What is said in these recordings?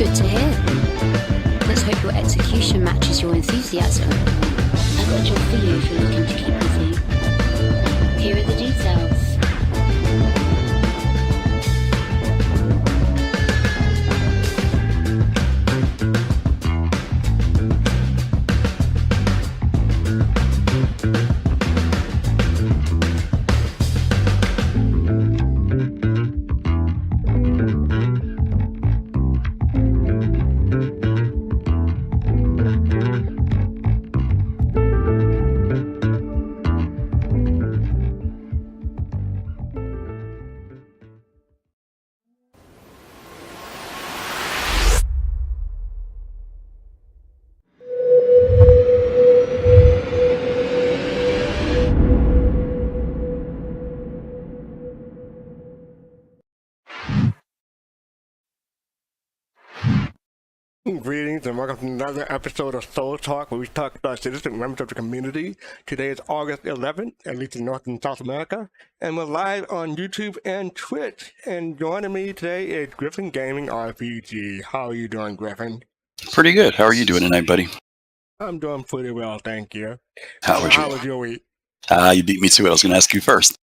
good to hear. Let's hope your execution matches your enthusiasm. I've got a job for you if you're looking to keep busy. Here are the details. Greetings and welcome to another episode of Soul Talk, where we talk about citizen members of the community. Today is August 11th, at least in North and South America, and we're live on YouTube and Twitch. And joining me today is GriffinGamingRPG. How are you doing, Griffin? Pretty good. How are you doing tonight, buddy? I'm doing pretty well, thank you. How was your week? You beat me to it. I was going to ask you first.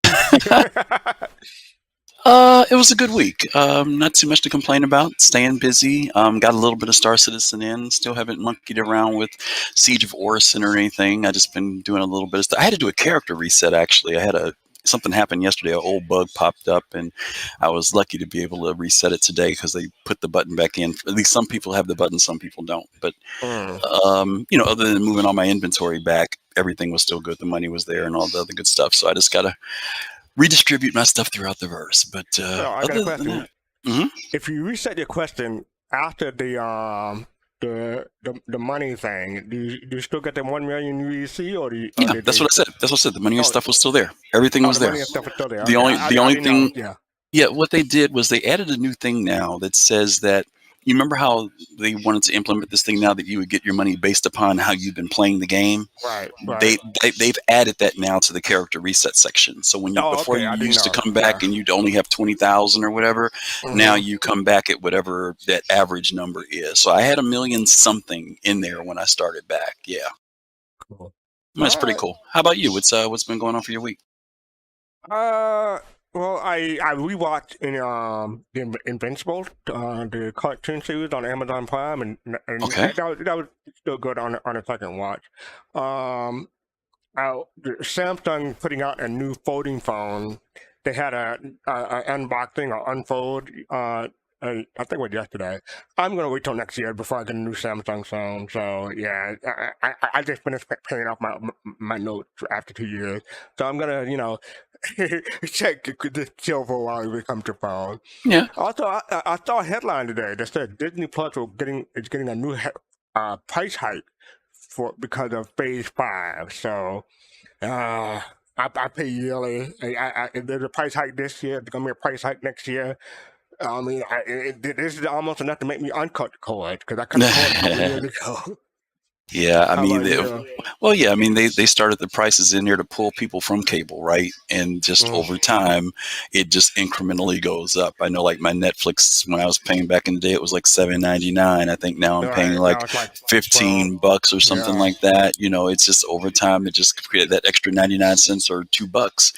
It was a good week. Not too much to complain about. Staying busy. Got a little bit of Star Citizen in. Still haven't monkeyed around with Siege of Orison or anything. I just been doing a little bit of stuff. I had to do a character reset, actually. I had something happened yesterday. An old bug popped up, and I was lucky to be able to reset it today because they put the button back in. At least some people have the button, some people don't. But, other than moving all my inventory back, everything was still good. The money was there and all the other good stuff. So I just got to redistribute my stuff throughout the verse. But I got a question. Mm-hmm. If you reset your question after the money thing, do you still get the 1 million UEC, or do you? Yeah, that's what I said. That's what I said. The money and stuff was still there. Everything was the there. money and stuff was still there. The only thing, yeah. What they did was they added a new thing now that says that. You remember how they wanted to implement this thing now that you would get your money based upon how you've been playing the game? Right. They've added that now to the character reset section. So when before you used to come back and you'd only have 20,000 or whatever, now you come back at whatever that average number is. So I had 1 million something in there when I started back. Yeah. Cool. That's pretty cool. How about you? What's been going on for your week? Well, I rewatched the Invincible, the cartoon series on Amazon Prime, and Okay. that was still good on a second watch. Samsung putting out a new folding phone. They had a unboxing or unfold. I think it was yesterday. I'm gonna wait till next year before I get a new Samsung phone. So yeah, I just finished paying off my notes after 2 years. So I'm gonna check the chill for a while when it comes to phone. Yeah. Also, I saw a headline today that said Disney Plus is getting a new price hike because of Phase 5. So I pay yearly. If there's a price hike this year, there's gonna be a price hike next year. I mean, this is almost enough to make me uncut the cord, because I cut the cord a couple years ago. Yeah, I mean, they started the prices in there to pull people from cable, right? And just over time, it just incrementally goes up. I know, like my Netflix, when I was paying back in the day, it was like $7.99. I think now I'm paying like $15 or something like that. It's just over time, it just created that extra 99 cents or $2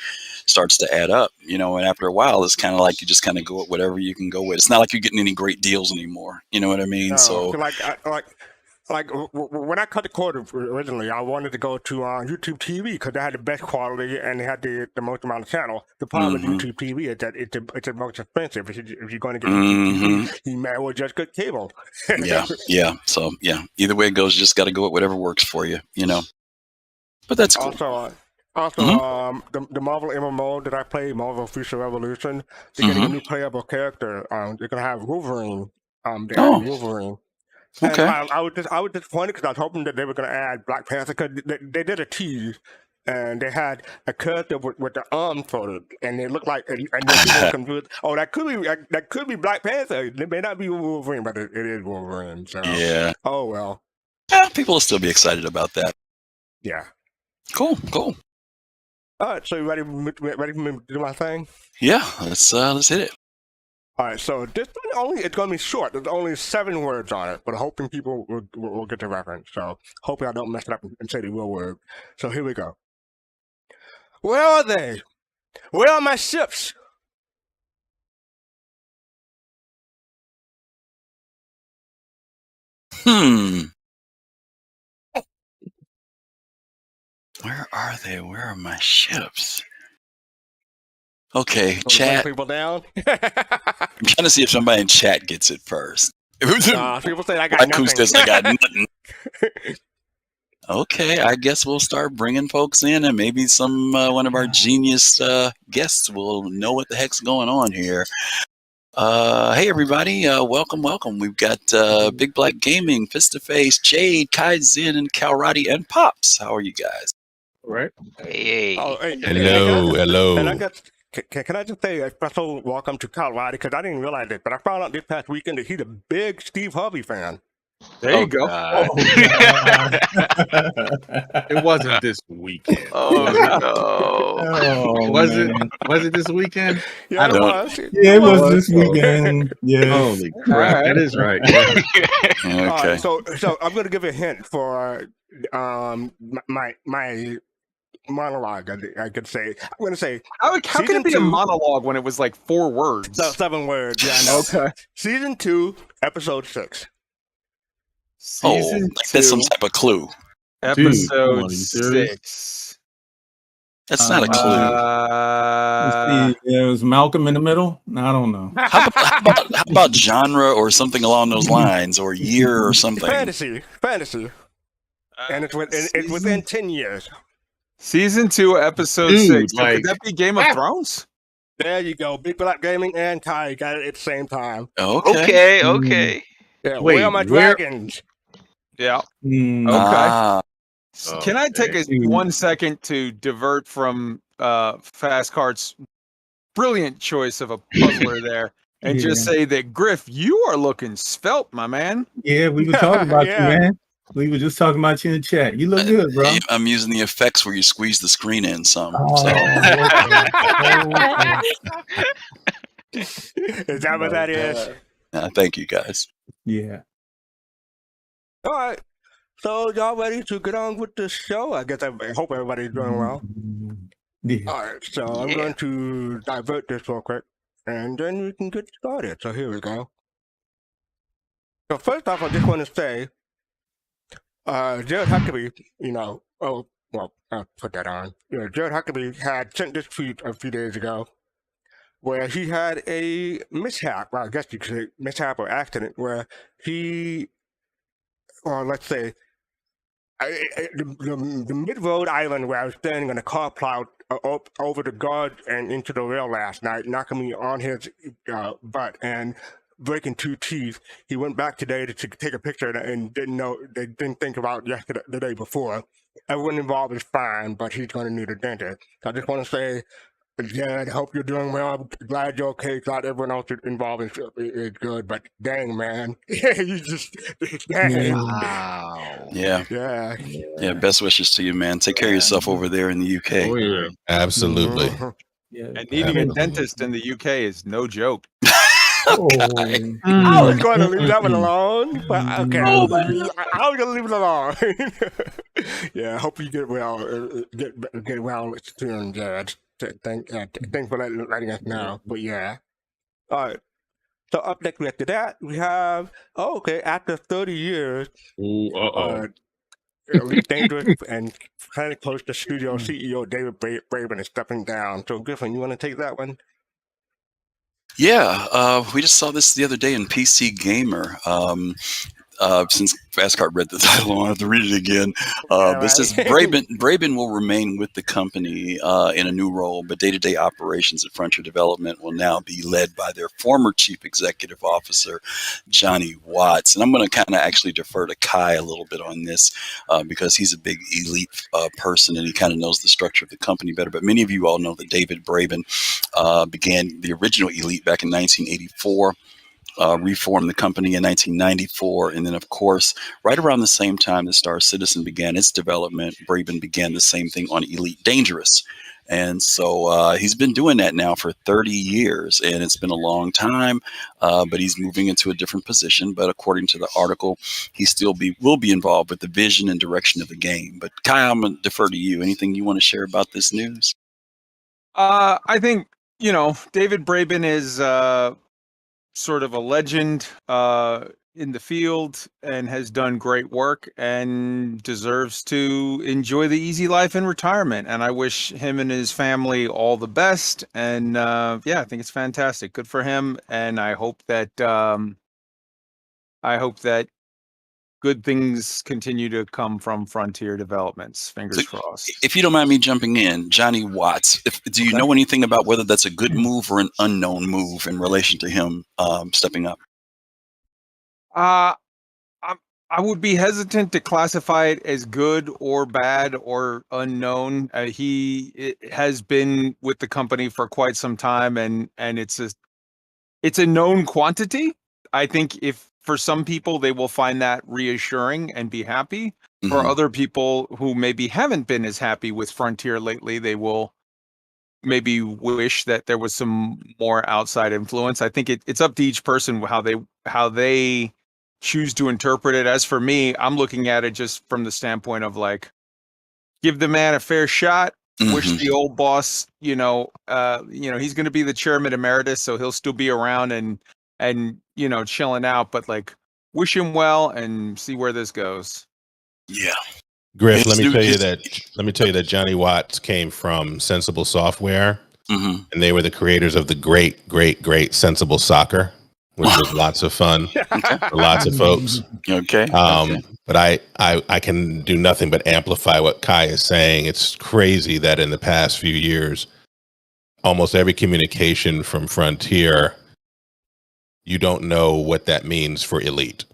starts to add up. And after a while, it's kind of like you just kind of go with whatever you can go with. It's not like you're getting any great deals anymore. You know what I mean? No, so like when I cut the cord originally, I wanted to go to YouTube TV because they had the best quality and they had the most amount of channels. The problem with YouTube TV is that it's the most expensive. If you're going to get YouTube TV, you may as well just get cable. yeah. So either way it goes, you just got to go with whatever works for you. But that's cool. Also, the Marvel MMO that I play, Marvel Future Revolution, they're getting a new playable character. They're gonna have Wolverine. Wolverine. Okay. And I was disappointed because I was hoping that they were gonna add Black Panther, because they did a tease and they had a character with the arm folded, and they looked like and then confused. Oh, that could be Black Panther. It may not be Wolverine, but it is Wolverine. So yeah. Oh well. Yeah, people will still be excited about that. Yeah. Cool. All right, so you ready for me to do my thing? Yeah, let's hit it. All right, so this one it's going to be short. There's only 7 words on it, but I'm hoping people will get the reference. So hopefully I don't mess it up and say the real word. So here we go. Where are they? Where are my ships? Where are they? Where are my ships? Okay, Bring chat. people down. I'm trying to see if somebody in chat gets it first. People say I got Haiku nothing. says I got nothing. Okay, I guess we'll start bringing folks in, and maybe some one of our genius guests will know what the heck's going on here. Hey everybody, welcome. We've got Big Black Gaming, Fist to Face, Jade, Kaizen, and Kalrati, and Pops. How are you guys? Right. Hey. Oh, hey, Hello. And I got. Can I just say a special welcome to Colorado because I didn't realize it, but I found out this past weekend that he's a big Steve Harvey fan. There you go. God. It wasn't this weekend. Oh no. Was it this weekend? Yeah, I it don't- was. Yeah, it was this weekend. Yeah. Holy crap. That is right. Yeah. Okay. So I'm going to give you a hint for my monologue. I could say. I'm going to say How can Season it be a 2. monologue when it was like 4 words? 7 words. Yeah, I know. Okay. Season 2, episode 6. Oh, like that's some type of clue. Dude, come on, Episode are you serious? 6. That's not a clue. Let's see. Yeah, it was Malcolm in the Middle. I don't know. How about genre or something along those lines, or year or something? Fantasy, and it's within 10 years. Season 2, episode Dude, 6. So like- could that be Game of Thrones? There you go. Big Black Gaming and Kai got it at the same time. Okay. Okay. Yeah, Wait, where are my where- dragons? Yeah. Hmm. Okay. Ah, Can I take Okay. 1 second to divert from Fastcart's brilliant choice of a puzzler there and just say that, Griff, you are looking svelte, my man. Yeah, we were talking about Yeah. you, man. We were just talking about you in the chat. You look good, bro. I'm using the effects where you squeeze the screen in some. Oh, So. Is that what that is? Thank you guys. Yeah. All right. So y'all ready to get on with the show? I hope everybody's doing well. Yeah. All right. So I'm going to divert this real quick, and then we can get started. So here we go. So first off, I just want to say, Jared Huckabee, I'll put that on. Jared Huckabee had sent this tweet a few days ago where he had a mishap, well, I guess you could say mishap or accident, where he, or let's say, the mid-road island where I was standing on a car plowed over the guard and into the rail last night, knocking me on his butt and breaking 2 teeth. He went back today to take a picture and didn't think about the day before. Everyone involved is fine, but he's going to need a dentist. I just want to say, Jared, hope you're doing well. I'm glad you're okay. Glad everyone else involved is good. But dang, man, you just dang. Wow. Yeah. Best wishes to you, man. Take care of yourself over there in the UK. Oh, yeah. Absolutely. Mhm. Yeah. And needing a dentist in the UK is no joke. Oh. I was going to leave that one alone, but okay, I was going to leave it alone. Yeah, I hope you get well. Get well soon, Jared. Thanks for letting us know. But yeah, all right. So up next after that, we have after 30 years, Uh-oh. Elite Dangerous and kind of close to studio CEO David Braben is stepping down. So Griffin, you want to take that one? Yeah, we just saw this the other day in PC Gamer. Since Fastcart read the title, I don't have to read it again. But it says Braben will remain with the company in a new role, but day-to-day operations at Frontier Development will now be led by their former chief executive officer, Johnny Watts. And I'm going to kind of actually defer to Kai a little bit on this because he's a big elite person and he kind of knows the structure of the company better. But many of you all know that David Braben began the original Elite back in 1984. Reformed the company in 1994, and then, of course, right around the same time that Star Citizen began its development, Braben began the same thing on Elite Dangerous. And so he's been doing that now for 30 years, and it's been a long time, but he's moving into a different position. But according to the article, he still will be involved with the vision and direction of the game. But Kai, I'm going to defer to you. Anything you want to share about this news? I think, David Braben is sort of a legend in the field and has done great work and deserves to enjoy the easy life in retirement. And I wish him and his family all the best. And I think it's fantastic. Good for him. And I hope that good things continue to come from Frontier Developments. Fingers crossed. If you don't mind me jumping in, Johnny Watts, do you know anything about whether that's a good move or an unknown move in relation to him stepping up? I would be hesitant to classify it as good or bad or unknown. He has been with the company for quite some time, and it's a known quantity. I think if for some people they will find that reassuring and be happy. Mm-hmm. For other people who maybe haven't been as happy with Frontier lately, they will maybe wish that there was some more outside influence. I think it's up to each person how they choose to interpret it. As for me, I'm looking at it just from the standpoint of like, give the man a fair shot. Mm-hmm. Wish the old boss, he's going to be the chairman emeritus, so he'll still be around and chilling out. But like, wish him well and see where this goes. Yeah, Griff. Let me tell you that Johnny Watts came from Sensible Software, mm-hmm. and they were the creators of the great Sensible Soccer, which was lots of fun for lots of folks. Okay. But I can do nothing but amplify what Kai is saying. It's crazy that in the past few years, almost every communication from Frontier, you don't know what that means for Elite.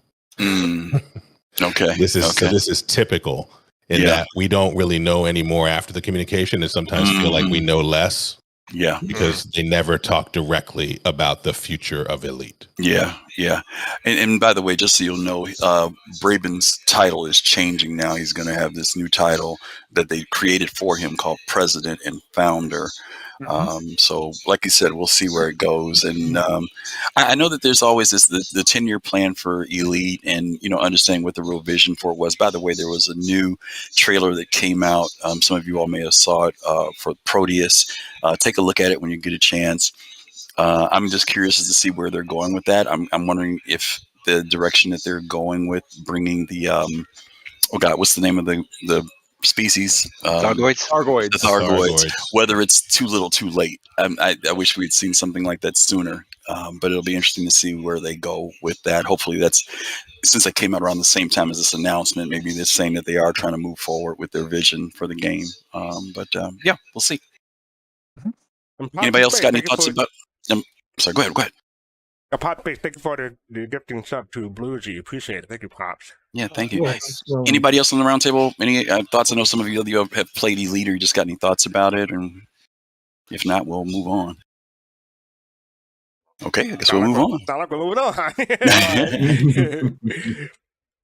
Okay. So this is typical in that we don't really know anymore after the communication, and sometimes feel like we know less. Yeah. Because they never talk directly about the future of Elite. Yeah. And by the way, just so you'll know, Braben's title is changing now. He's going to have this new title that they created for him called President and Founder. Mm-hmm. So like you said, we'll see where it goes. And I know that there's always the 10-year plan for Elite and, understanding what the real vision for it was. By the way, there was a new trailer that came out. Some of you all may have saw it for Proteus. Take a look at it when you get a chance. I'm just curious as to see where they're going with that. I'm wondering if the direction that they're going with bringing the what's the name of the species? Thargoids. The Thargoids. Whether it's too little, too late. I wish we'd seen something like that sooner. But it'll be interesting to see where they go with that. Hopefully, that's since it came out around the same time as this announcement. Maybe they're saying that they are trying to move forward with their vision for the game. But we'll see. Anybody else got any thoughts about? Sorry, go ahead. Pop, thank you for the gifting sub to Bluesy. Appreciate it. Thank you, Pops. Yeah, thank you. Anybody else on the roundtable? Any thoughts? I know some of you have played Elite. Or you just got any thoughts about it? And if not, we'll move on. Okay, I guess we'll move on. Sound like we're moving on.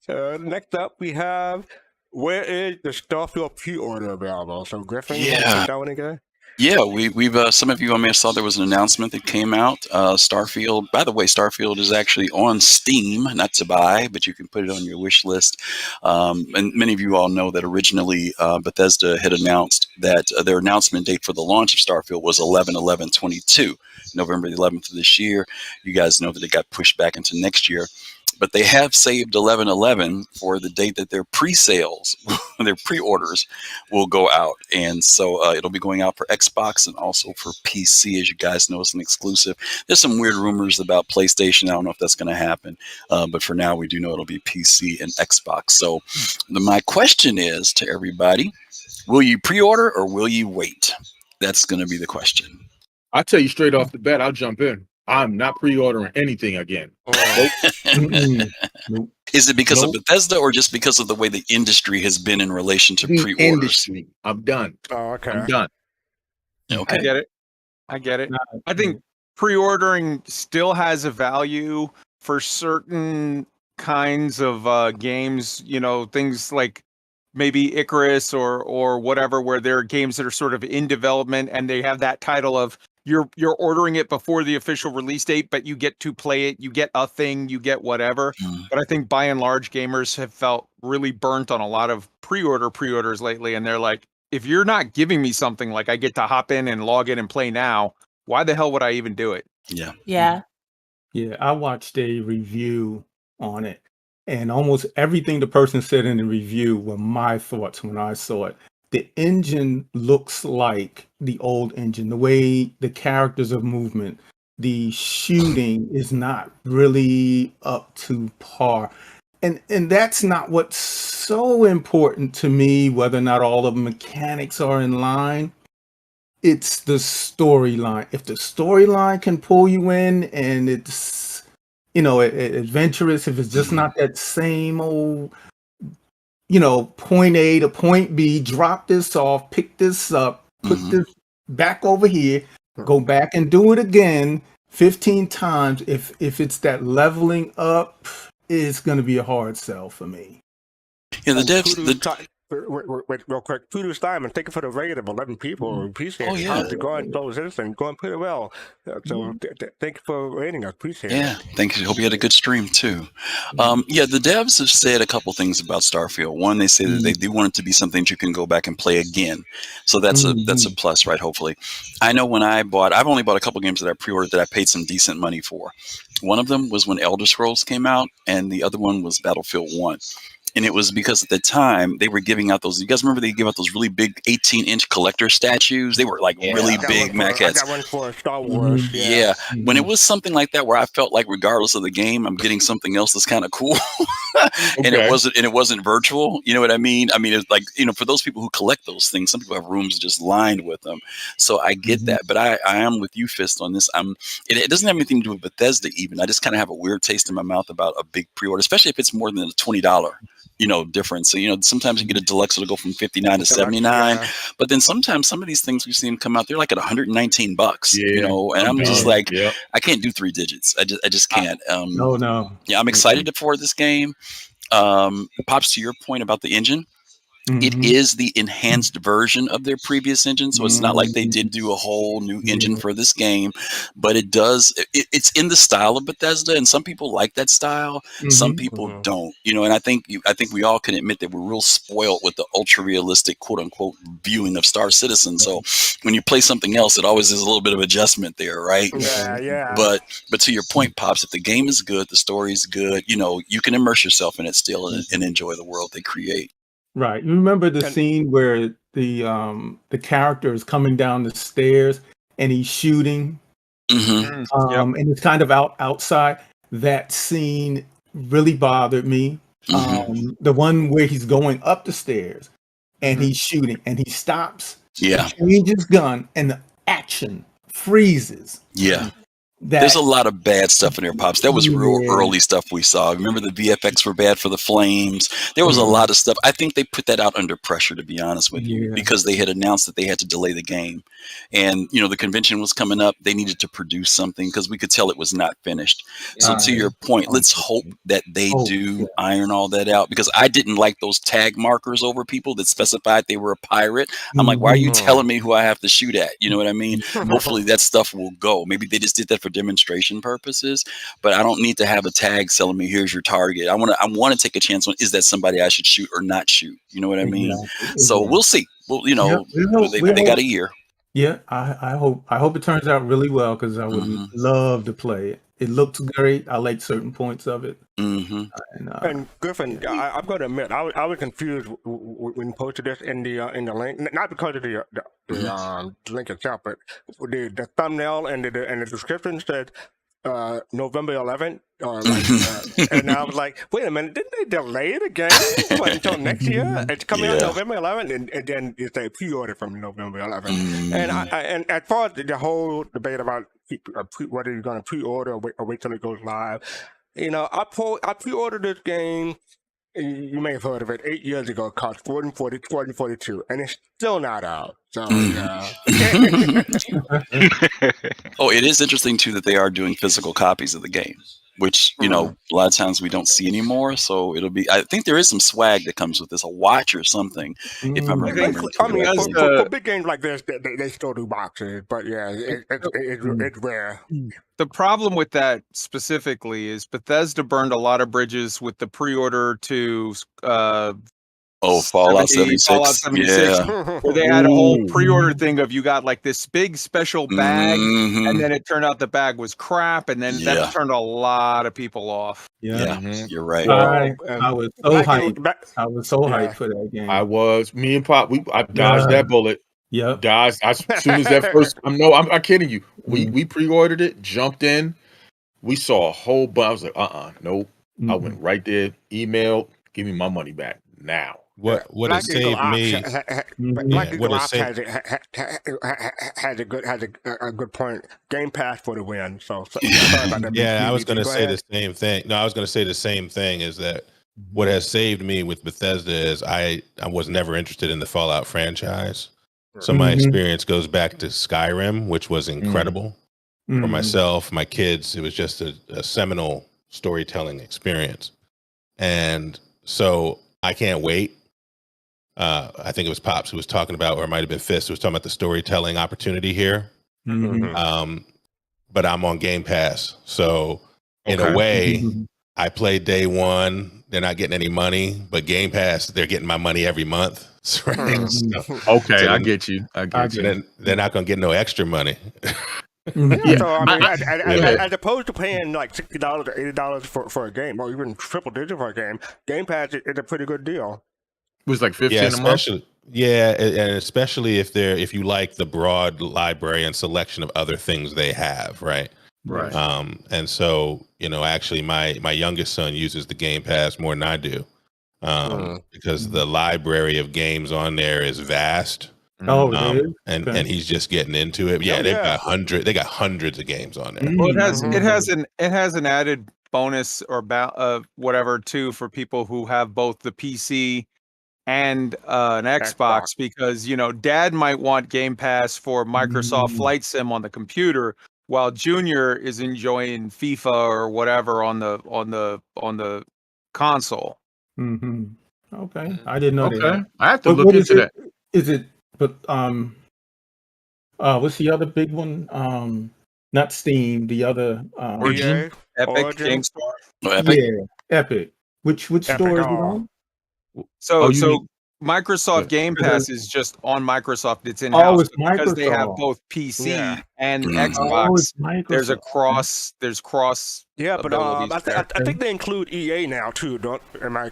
So next up, we have where is the Starfield pre-order available? So Griffin, you want to take that one again? Yeah, we've some of you may have saw there was an announcement that came out. Starfield, by the way, Starfield is actually on Steam, not to buy, but you can put it on your wish list. And many of you all know that originally Bethesda had announced that their announcement date for the launch of Starfield was 11/11/22, November the 11th of this year. You guys know that it got pushed back into next year. But they have saved 11/11 for the date that their pre-sales, their pre-orders will go out. And so it'll be going out for Xbox and also for PC. As you guys know, it's an exclusive. There's some weird rumors about PlayStation. I don't know if that's going to happen. But for now, we do know it'll be PC and Xbox. So my question is to everybody, will you pre-order or will you wait? That's going to be the question. I'll tell you straight off the bat, I'll jump in. I'm not pre-ordering anything again. Nope. Is it because of Bethesda or just because of the way the industry has been in relation to pre-orders? Industry. I'm done. Oh, okay. I'm done. Okay. I get it. I think pre-ordering still has a value for certain kinds of games, things like maybe Icarus or whatever, where there are games that are sort of in development and they have that title of you're ordering it before the official release date, but you get to play it, you get a thing, you get whatever. But I think by and large, gamers have felt really burnt on a lot of pre-orders lately, and they're like, if you're not giving me something like I get to hop in and log in and play now, why the hell would I even do it? Yeah. Yeah. Yeah, I watched a review on it, and almost everything the person said in the review were my thoughts when I saw it. The engine looks like the old engine, the way the characters of movement, the shooting is not really up to par. And that's not what's so important to me, whether or not all the mechanics are in line. It's the storyline. If the storyline can pull you in and it's, adventurous, if it's just not that same old, point A to point B, drop this off, pick this up, put this back over here, go back and do it again 15 times. If it's that leveling up, it's going to be a hard sell for me. Yeah, the devs. Wait, real quick. Kudos time, and thank you for the raid of 11 people. We appreciate it. Yeah. To go and those citizens going pretty well. So thank you for rating us. Appreciate it. Yeah, thank you. Hope you had a good stream too. The devs have said a couple things about Starfield. One, they say that they do want it to be something that you can go back and play again. So that's a plus, right? Hopefully. I know when I've only bought a couple games that I pre-ordered that I paid some decent money for. One of them was when Elder Scrolls came out, and the other one was Battlefield 1. And it was because at the time they were giving out those. You guys remember they gave out those really big 18-inch collector statues? They were like really big maquettes. I got one for Star Wars. Yeah. When it was something like that, where I felt like regardless of the game, I'm getting something else that's kind of cool, and it wasn't virtual. You know what I mean? I mean, it's like, for those people who collect those things, some people have rooms just lined with them. So I get that, but I am with you, Fist, on this. It doesn't have anything to do with Bethesda even. I just kind of have a weird taste in my mouth about a big pre-order, especially if it's more than a $20. Difference. So, sometimes you get a deluxe, it'll go from $59 to $79, but then sometimes some of these things we've seen come out, they're like at $119, and I'm just like, I can't do 3 digits. I just can't. No. Yeah, I'm excited for this game. Pops, to your point about the engine, it is the enhanced version of their previous engine. So it's not like they did do a whole new engine for this game, but it's in the style of Bethesda, and some people like that style. Some people don't, and I think we all can admit that we're real spoiled with the ultra realistic quote unquote viewing of Star Citizen. So when you play something else, it always is a little bit of adjustment there, right? Yeah. But to your point, Pops, if the game is good, the story is good, you can immerse yourself in it still and enjoy the world they create. Right. You remember the scene where the character is coming down the stairs and he's shooting, and it's kind of outside. That scene really bothered me. The one where he's going up the stairs and he's shooting and he stops, changes gun, and the action freezes. Yeah. There's a lot of bad stuff in there, Pops. That was real early stuff we saw. Remember the VFX were bad for the flames. There was a lot of stuff. I think they put that out under pressure, to be honest with you, because they had announced that they had to delay the game. And, the convention was coming up. They needed to produce something because we could tell it was not finished. So to your point, let's hope that they do iron all that out, because I didn't like those tag markers over people that specified they were a pirate. I'm like, why are you telling me who I have to shoot at? You know what I mean? Hopefully that stuff will go. Maybe they just did that for demonstration purposes, but I don't need to have a tag telling me here's your target. I want to take a chance on, is that somebody I should shoot or not shoot? You know what I mean? So we'll see. Well, they got a year. Yeah, I hope it turns out really well, because I would love to play it. It looks great. I like certain points of it. And Griffin, I'm going to admit, I was confused when you posted this in the link, not because of the link itself, but the thumbnail and the description said November 11th, and I was like, wait a minute, didn't they delay the game until next year? It's coming out November 11th, and then it's a pre-order from November 11th. And as far as the whole debate about whether you're going to pre-order or wait till it goes live, I pre-ordered this game. You may have heard of it 8 years ago. It cost $42, and it's still not out. So, Oh, it is interesting too that they are doing physical copies of the game. which a lot of times we don't see anymore. So it'll be. I think there is some swag that comes with this, a watch or something. If I'm remembering I mean, correctly. for big games like this, they still do boxes, but yeah, it's rare. The problem with that specifically is Bethesda burned a lot of bridges with the pre-order to Fallout 76. Fallout 76, where they had a whole pre-order thing of you got like this big special bag, and then it turned out the bag was crap, and then that turned a lot of people off. Yeah, you're right. I was so hyped. I was so hyped for that game. I was. Me and Pop, I dodged that bullet. Yeah, dodged as soon as that first. I'm not kidding you. We pre-ordered it, jumped in. We saw a whole bunch. I was like, nope. I went right there, emailed, give me my money back now. What it saved me? Has a good point. Game Pass for the win. So sorry about that. Yeah, I was going to say the same thing. No, I was going to say the same thing. Is that what has saved me with Bethesda? Is I was never interested in the Fallout franchise, so my experience goes back to Skyrim, which was incredible for myself, my kids. It was just a seminal storytelling experience, and so I can't wait. I think it was Pops who was talking about, or it might have been Fist who was talking about the storytelling opportunity here. But I'm on Game Pass. So in a way, I played day one. They're not getting any money, but Game Pass, they're getting my money every month. Right? I get you. Mm-hmm. They're not going to get no extra money. So I mean, as opposed to paying like $60 or $80 for a game, or even triple digit for a game, Game Pass is a pretty good deal. It was like 15 a month. Yeah, and especially if you like the broad library and selection of other things they have, right? Right. And so actually, my youngest son uses the Game Pass more than I do, because the library of games on there is vast. And he's just getting into it. Yeah, they got hundreds of games on there. Well, it has an added bonus or whatever too for people who have both the PC and an Xbox, because Dad might want Game Pass for Microsoft Flight Sim on the computer, while Junior is enjoying FIFA or whatever on the console. Okay, I didn't know that. I have to look into that. Is it? But what's the other big one? Not Steam. The other Origin? Epic Game Store. Epic? Yeah, Epic. Which store is it on? So Microsoft Game Pass is just on Microsoft. It's in house because they have both PC and Xbox. There's cross. Yeah, but I think they include EA now too. I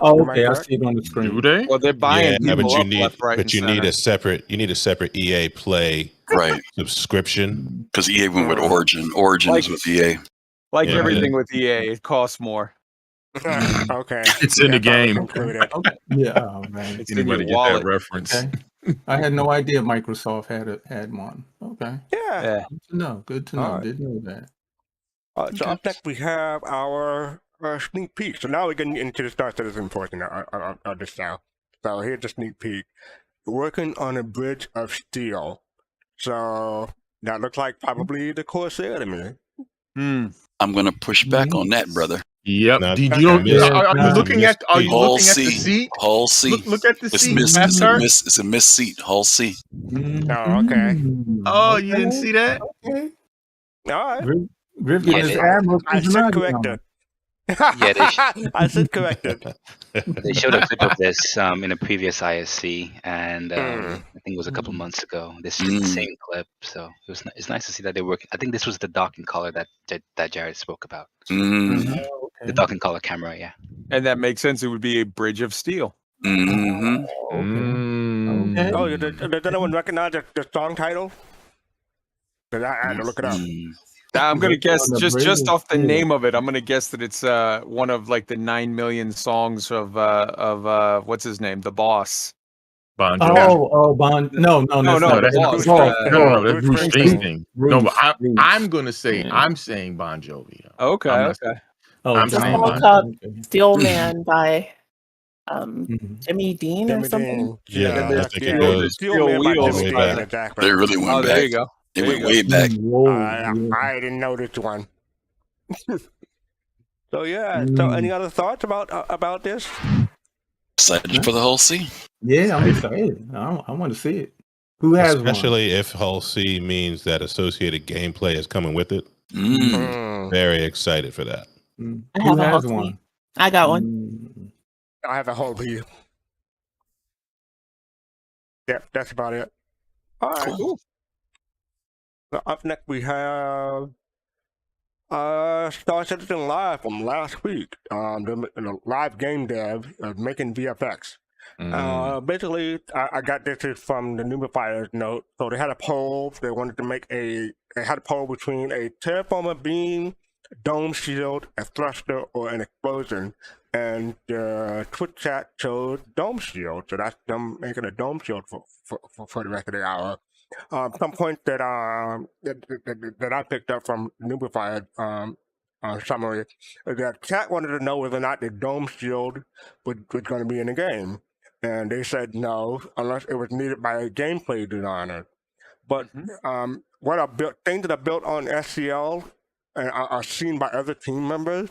see it on the screen. Do they? Well, they're buying. But you need a separate EA Play subscription, because EA went with Origin. Origin is with EA. Like everything with EA, it costs more. Okay, it's in the game. Yeah, man. It's Anybody in get your wallet. that reference? Okay. I had no idea Microsoft had one. Okay. Yeah. Good to know. Right. Didn't know that. So up next we have our sneak peek. So now we're getting into the Star Citizen portion of the South. So here's the sneak peek. Working on a bridge of steel. So that looks like probably the Corsair to me. I'm going to push back on that, brother. Yep. No, Are you looking at the seat? Hull C. Look at the seat. It's a miss seat. Hull C. Oh, okay. Oh, you didn't see that? Okay. All right. I said corrected. I said corrected. They showed a clip of this in a previous ISC, and I think it was a couple months ago. This is the same clip, so it's nice to see that they're working. I think this was the docking collar that Jared spoke about. The docking collar camera, yeah. And that makes sense. It would be a bridge of steel. Okay. Oh, did anyone recognize the song title? I had to look it up. I'm gonna guess just off the name of it. I'm gonna guess that it's one of like the 9 million songs of what's his name, the boss. Bon Jovi. Bon. No. That's Bruce Springsteen. No, but I'm gonna say I'm saying Bon Jovi. Okay. I'm It's saying called Steel Man by Jimmy Dean or something. Yeah, I think it goes Steel Man by Jimmy Dean, exactly. They really went back. There you go. They went way back. I didn't know this one. So yeah. So any other thoughts about this? Excited for the whole C. Yeah, I'm excited. I want to see it. Who has one? Especially if Hull C means that associated gameplay is coming with it. Very excited for that. I Who have a has Hull one? C. I got one. I have a whole view. Yep, that's about it. All right. Cool. So up next we have Star Citizen Live from last week. The live game dev making VFX. Basically, I got this from the Numifier's note. So they had a poll. They wanted to make they had a poll between a terraformer beam, dome shield, a thruster, or an explosion. And the Twitch chat chose dome shield. So that's them making a dome shield for the rest of the hour. Some points that that I picked up from Nubified summary is that chat wanted to know whether or not the dome shield was going to be in the game, and they said no unless it was needed by a gameplay designer. But what are things that are built on SCL and are seen by other team members,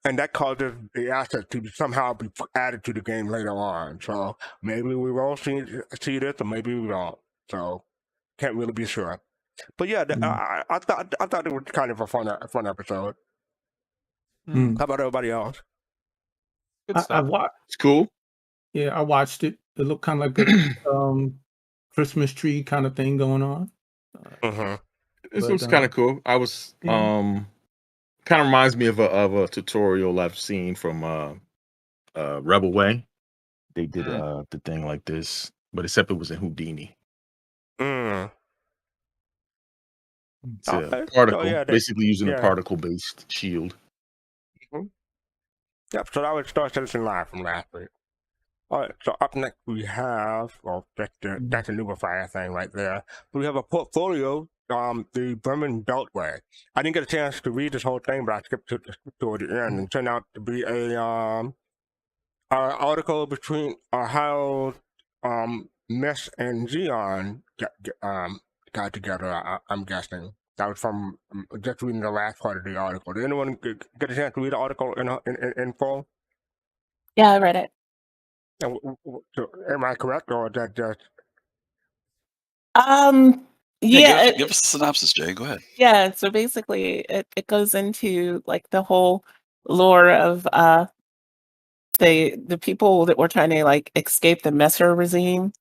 and that causes the asset to somehow be added to the game later on. So maybe we will see this, or maybe we won't. So. Can't really be sure, but yeah, I thought it was kind of a fun episode. How about everybody else? I watched. It's cool. Yeah, I watched it. It looked kind of like a Christmas tree kind of thing going on. This looks kind of cool. I was kind of reminds me of a tutorial I've seen from Rebel Way. They did the thing like this, but except it was in Houdini. It's a particle, basically using a particle-based shield. Yep, so that was Star Citizen Live from last week. All right, so up next we have, that's a Nubifier thing right there. We have a portfolio, the Bremen Beltway. I didn't get a chance to read this whole thing, but I skipped toward the end, and it turned out to be a article between how Mess and Xeon got together, I'm guessing. That was from just reading the last part of the article. Did anyone get a chance to read the article in full? Yeah, I read it. Am I correct, or is that just... Yeah, give us a synopsis, Jay. Go ahead. Yeah, so basically it goes into like the whole lore of the people that were trying to like escape the Messer regime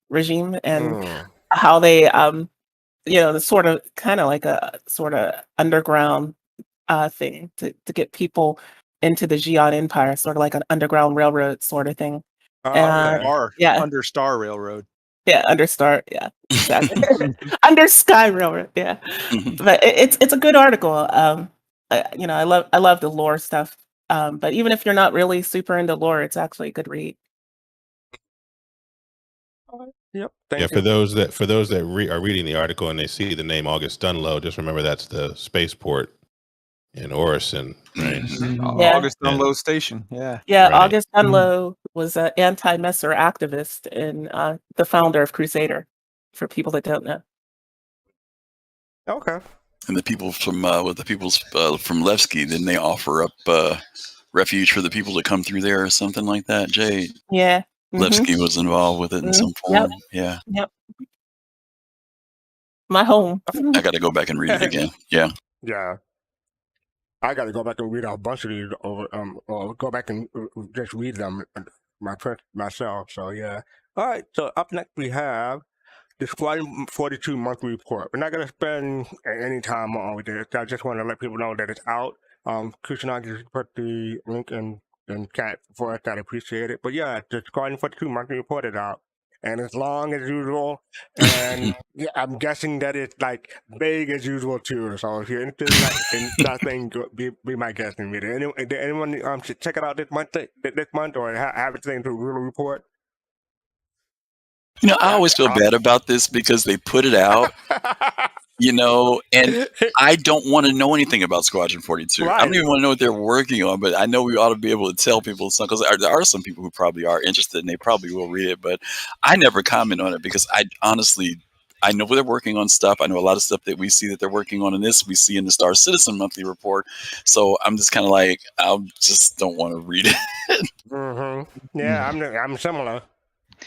and how they the sort of kind of like a sort of underground thing to get people into the Xi'an Empire, sort of like an underground railroad sort of thing. Under Star Railroad. Yeah, under Star, yeah, exactly. Under Sky Railroad, yeah. But it's a good article. I love the lore stuff. But even if you're not really super into lore, it's actually a good read. Yep. For those that are reading the article and they see the name August Dunlow, just remember that's the spaceport in Orison, right? Yeah. August Dunlow Station. Yeah. Yeah, Right. August Dunlow was an anti-Messer activist and the founder of Crusader, for people that don't know. Okay. And the people from from Levski, didn't they offer up refuge for the people to come through there or something like that? Jay. Yeah. Levski was involved with it in some form. Yeah. Yep. My home. I got to go back and read it again. Yeah. Yeah. I got to go back and read a bunch of these or go back and just read them myself. So yeah. All right. So up next we have the Squadron 42 monthly report. We're not going to spend any time on this. I just want to let people know that it's out. Kusanagi put the link in chat for us. I'd appreciate it. But yeah, the Squadron 42 monthly report is out. And it's long as usual. And yeah, I'm guessing that it's like vague as usual too. So if you're interested in that thing, be my guest and read it. Did anyone should check it out this month or have it to real report? I always feel bad about this because they put it out, and I don't want to know anything about Squadron 42. Right. I don't even want to know what they're working on, but I know we ought to be able to tell people something, because there are some people who probably are interested and they probably will read it, but I never comment on it because I honestly, I know they're working on stuff. I know a lot of stuff that we see that they're working on in this. We see in the Star Citizen monthly report. So I'm just kind of like, I just don't want to read it. Yeah, I'm similar.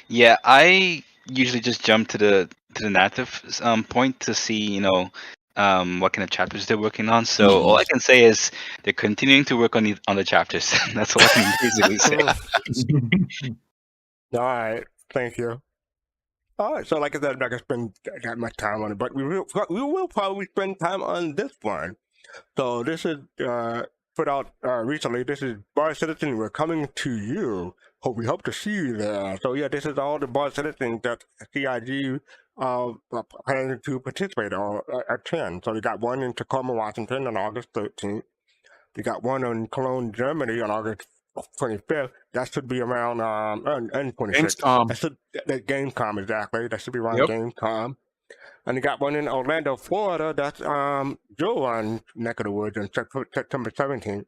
Yeah, I usually just jump to the narrative point to see, what kind of chapters they're working on. So all I can say is they're continuing to work on the chapters. That's all I can basically say. All right, thank you. All right, so like I said, I'm not gonna got much time on it, but we will probably spend time on this one. So this is put out recently. This is Bar Citizen. We're coming to you. We hope to see you there. So yeah, this is all the Bar Citizens that CIG planning to participate or attend. So we got one in Tacoma, Washington on August 13th. We got one in Cologne, Germany on August 25th. That should be around and 26th. Gamescom. That Gamescom, exactly. That should be around Gamescom. And you got one in Orlando, Florida. That's Joe neck of the woods on September 17th.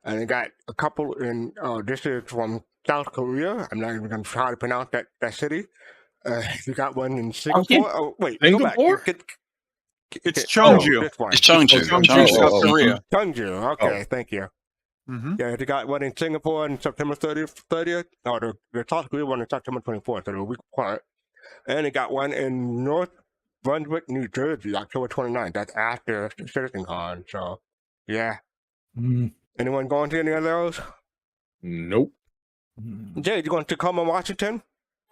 And you got a couple in this is from South Korea. I'm not even going to try to pronounce that city. You got one in Singapore. Oh wait, Singapore? Go back. It's Cheongju. This one. It's Cheongju. Cheongju, South Korea. Cheongju. Okay, thank you. Mm-hmm. Yeah, they got one in Singapore on September 30th. Or the South Korea one on September 24th, so they're a week apart. And they got one in North Brunswick, New Jersey, October 29th. That's after CitizenCon. So, yeah. Anyone going to any of those? Nope. Jay, you going to Tacoma, Washington?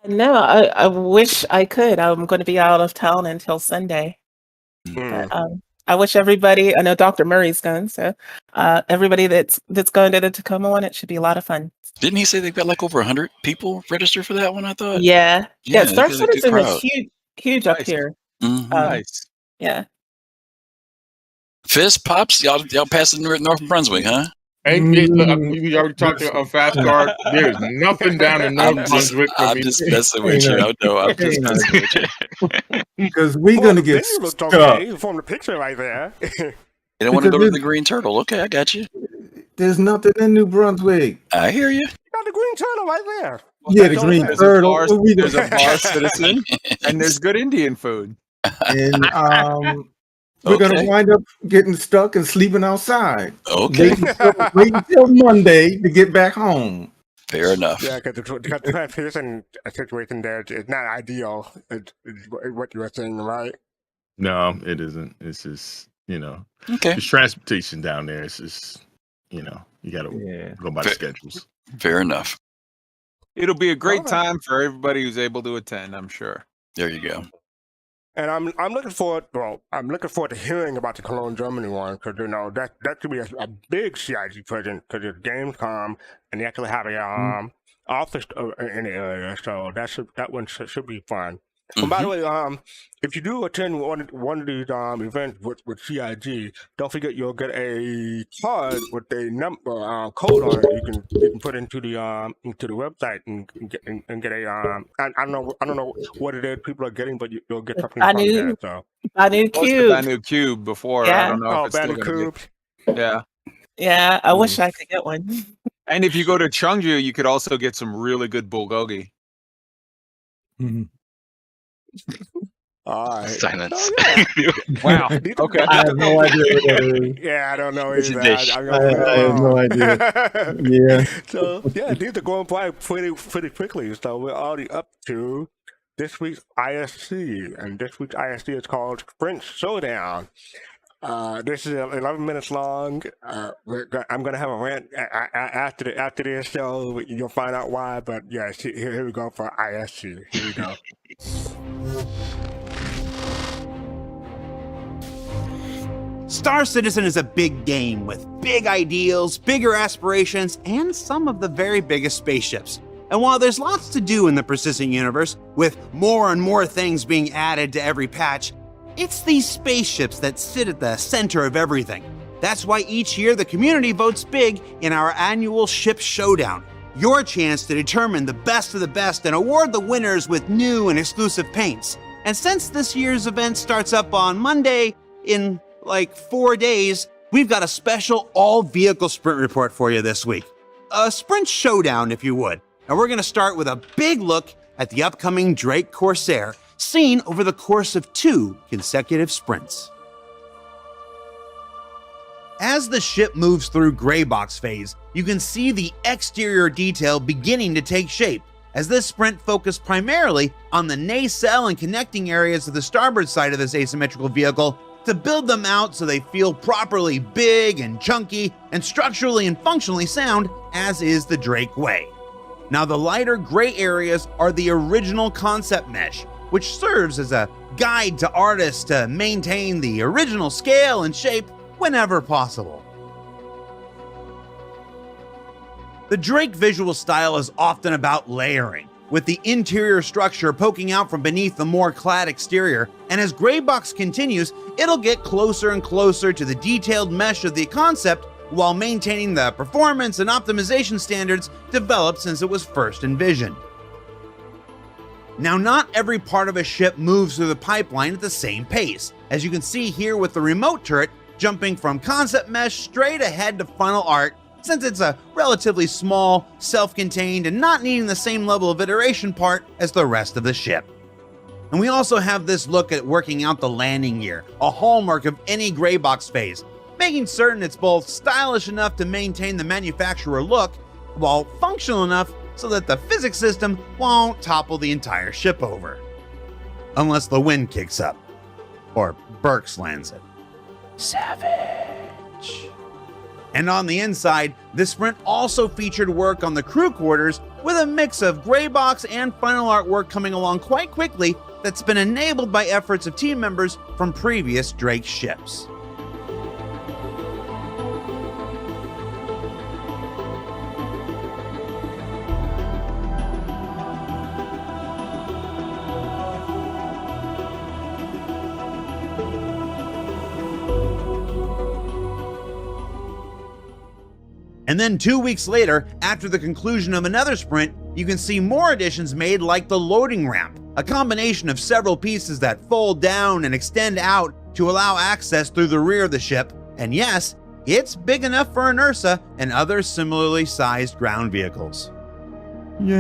No, I wish I could. I'm going to be out of town until Sunday. But, I wish everybody. I know Dr. Murray's going, so everybody that's going to the Tacoma one, it should be a lot of fun. Didn't he say they've got like over 100 people registered for that one? I thought. Yeah. Star it's a good Citizen is crowd. huge up Nice. here. Nice. Yeah. Fist pops, y'all passing North Brunswick, huh? Hey, look, we already talked to fastcart. There's nothing down in North Brunswick for I'm me. just messing with you. I know. I'm just messing with you. Because we're gonna get You looked stuck. okay from the picture right there. You don't want to go to Because the Green Turtle. Okay, I got you. There's nothing in New Brunswick. I hear you. You got the green turtle right there. Yeah, the Green There's Turtle. there's a bar Citizen, and there's good Indian food. And we're gonna Okay. wind up getting stuck and sleeping outside. Okay, Wait until Monday to get back home. fair enough. Yeah, because the transportation situation there is not ideal. It's what you were saying, right? No, it isn't. It's just, Okay, it's transportation down there. It's just, you got to go by the schedules. fair enough. It'll be a great All right. time for everybody who's able to attend, I'm sure. There you go. And I'm looking forward. Well, I'm looking forward to hearing about the Cologne, Germany one because that could be a big CIG present because it's Gamescom and they actually have a office in the area, so that one should be fun. And by the way, if you do attend one of these events with CIG, don't forget you'll get a card with a number code on it. You can put into the website and get a I don't know what it is people are getting, but you'll get something from there. So Banu Most of Cube. Banu Cube before. I don't know if it's still Banu gonna Cube. be. Yeah. Yeah, I wish I could get one. And if you go to Cheongju, you could also get some really good bulgogi. All right. Silence. So, yeah. Wow. Okay. I have no idea what that is. Yeah, I don't know It's a either. dish. I have no idea. Yeah. So yeah, these are going by pretty quickly. So we're already up to this week's ISC, and this week's ISC is called Sprint Showdown. This is 11 minutes long. I'm gonna have a rant after this show. You'll find out why. But yeah, here we go for ISC. Here we go. Star Citizen is a big game with big ideals, bigger aspirations, and some of the very biggest spaceships. And while there's lots to do in the persistent universe, with more and more things being added to every patch, it's these spaceships that sit at the center of everything. That's why each year the community votes big in our annual Ship Showdown, your chance to determine the best of the best and award the winners with new and exclusive paints. And since this year's event starts up on Monday, in like 4 days, we've got a special all-vehicle sprint report for you this week. A sprint showdown, if you would. And we're going to start with a big look at the upcoming Drake Corsair, seen over the course of 2 consecutive sprints. As the ship moves through gray box phase, you can see the exterior detail beginning to take shape, as this sprint focused primarily on the nacelle and connecting areas of the starboard side of this asymmetrical vehicle to build them out so they feel properly big and chunky and structurally and functionally sound, as is the Drake way. Now, the lighter gray areas are the original concept mesh, which serves as a guide to artists to maintain the original scale and shape whenever possible. The Drake visual style is often about layering, with the interior structure poking out from beneath the more clad exterior, and as Greybox continues, it'll get closer and closer to the detailed mesh of the concept while maintaining the performance and optimization standards developed since it was first envisioned. Now, not every part of a ship moves through the pipeline at the same pace, as you can see here with the remote turret jumping from concept mesh straight ahead to final art, since it's a relatively small, self-contained, and not needing the same level of iteration part as the rest of the ship. And we also have this look at working out the landing gear, a hallmark of any gray box phase, making certain it's both stylish enough to maintain the manufacturer look, while functional enough so that the physics system won't topple the entire ship over. Unless the wind kicks up, or Burks lands it. Savage. And on the inside, this sprint also featured work on the crew quarters with a mix of gray box and final art work coming along quite quickly that's been enabled by efforts of team members from previous Drake ships. And then 2 weeks later, after the conclusion of another sprint, you can see more additions made like the loading ramp, a combination of several pieces that fold down and extend out to allow access through the rear of the ship. And yes, it's big enough for an Ursa and other similarly sized ground vehicles. Yay!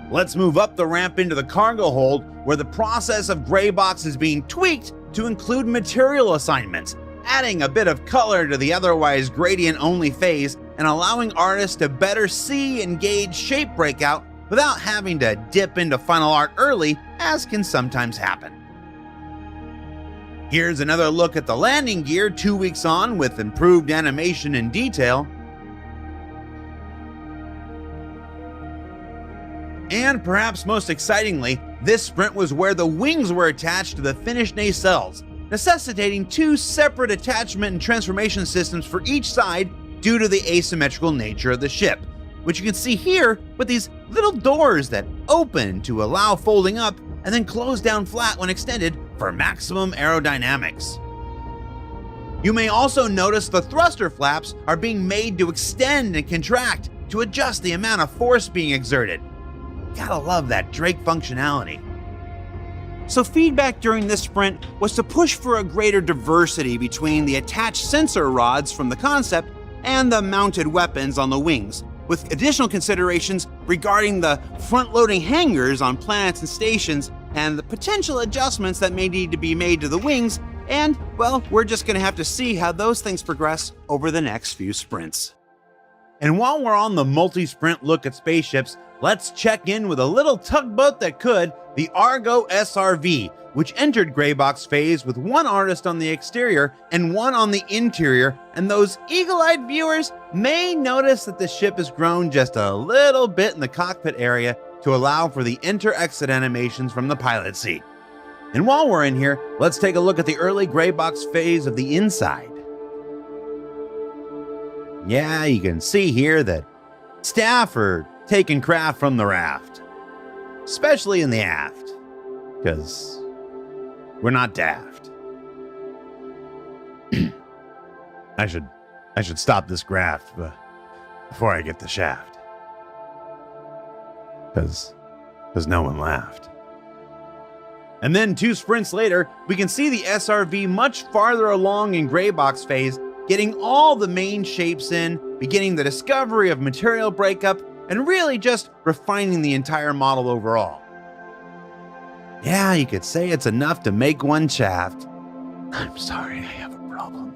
Let's move up the ramp into the cargo hold, where the process of gray box is being tweaked to include material assignments, adding a bit of color to the otherwise gradient-only phase and allowing artists to better see and gauge shape breakout without having to dip into final art early, as can sometimes happen. Here's another look at the landing gear 2 weeks on with improved animation and detail. And perhaps most excitingly, this sprint was where the wings were attached to the finished nacelles, necessitating 2 separate attachment and transformation systems for each side due to the asymmetrical nature of the ship, which you can see here with these little doors that open to allow folding up and then close down flat when extended for maximum aerodynamics. You may also notice the thruster flaps are being made to extend and contract to adjust the amount of force being exerted. Gotta love that Drake functionality. So feedback during this sprint was to push for a greater diversity between the attached sensor rods from the concept and the mounted weapons on the wings, with additional considerations regarding the front-loading hangars on planets and stations and the potential adjustments that may need to be made to the wings, and, well, we're just going to have to see how those things progress over the next few sprints. And while we're on the multi-sprint look at spaceships, let's check in with a little tugboat that could, the Argo SRV, which entered Greybox phase with 1 artist on the exterior and 1 on the interior, and those eagle-eyed viewers may notice that the ship has grown just a little bit in the cockpit area to allow for the enter-exit animations from the pilot seat. And while we're in here, let's take a look at the early Greybox phase of the inside. Yeah, you can see here that staff are taking craft from the raft, especially in the aft, because we're not daft. I should stop this graft before I get the shaft, because no one laughed. And then 2 sprints later, we can see the SRV much farther along in Greybox phase, getting all the main shapes in, beginning the discovery of material breakup, and really just refining the entire model overall. Yeah, you could say it's enough to make one shaft. I'm sorry, I have a problem.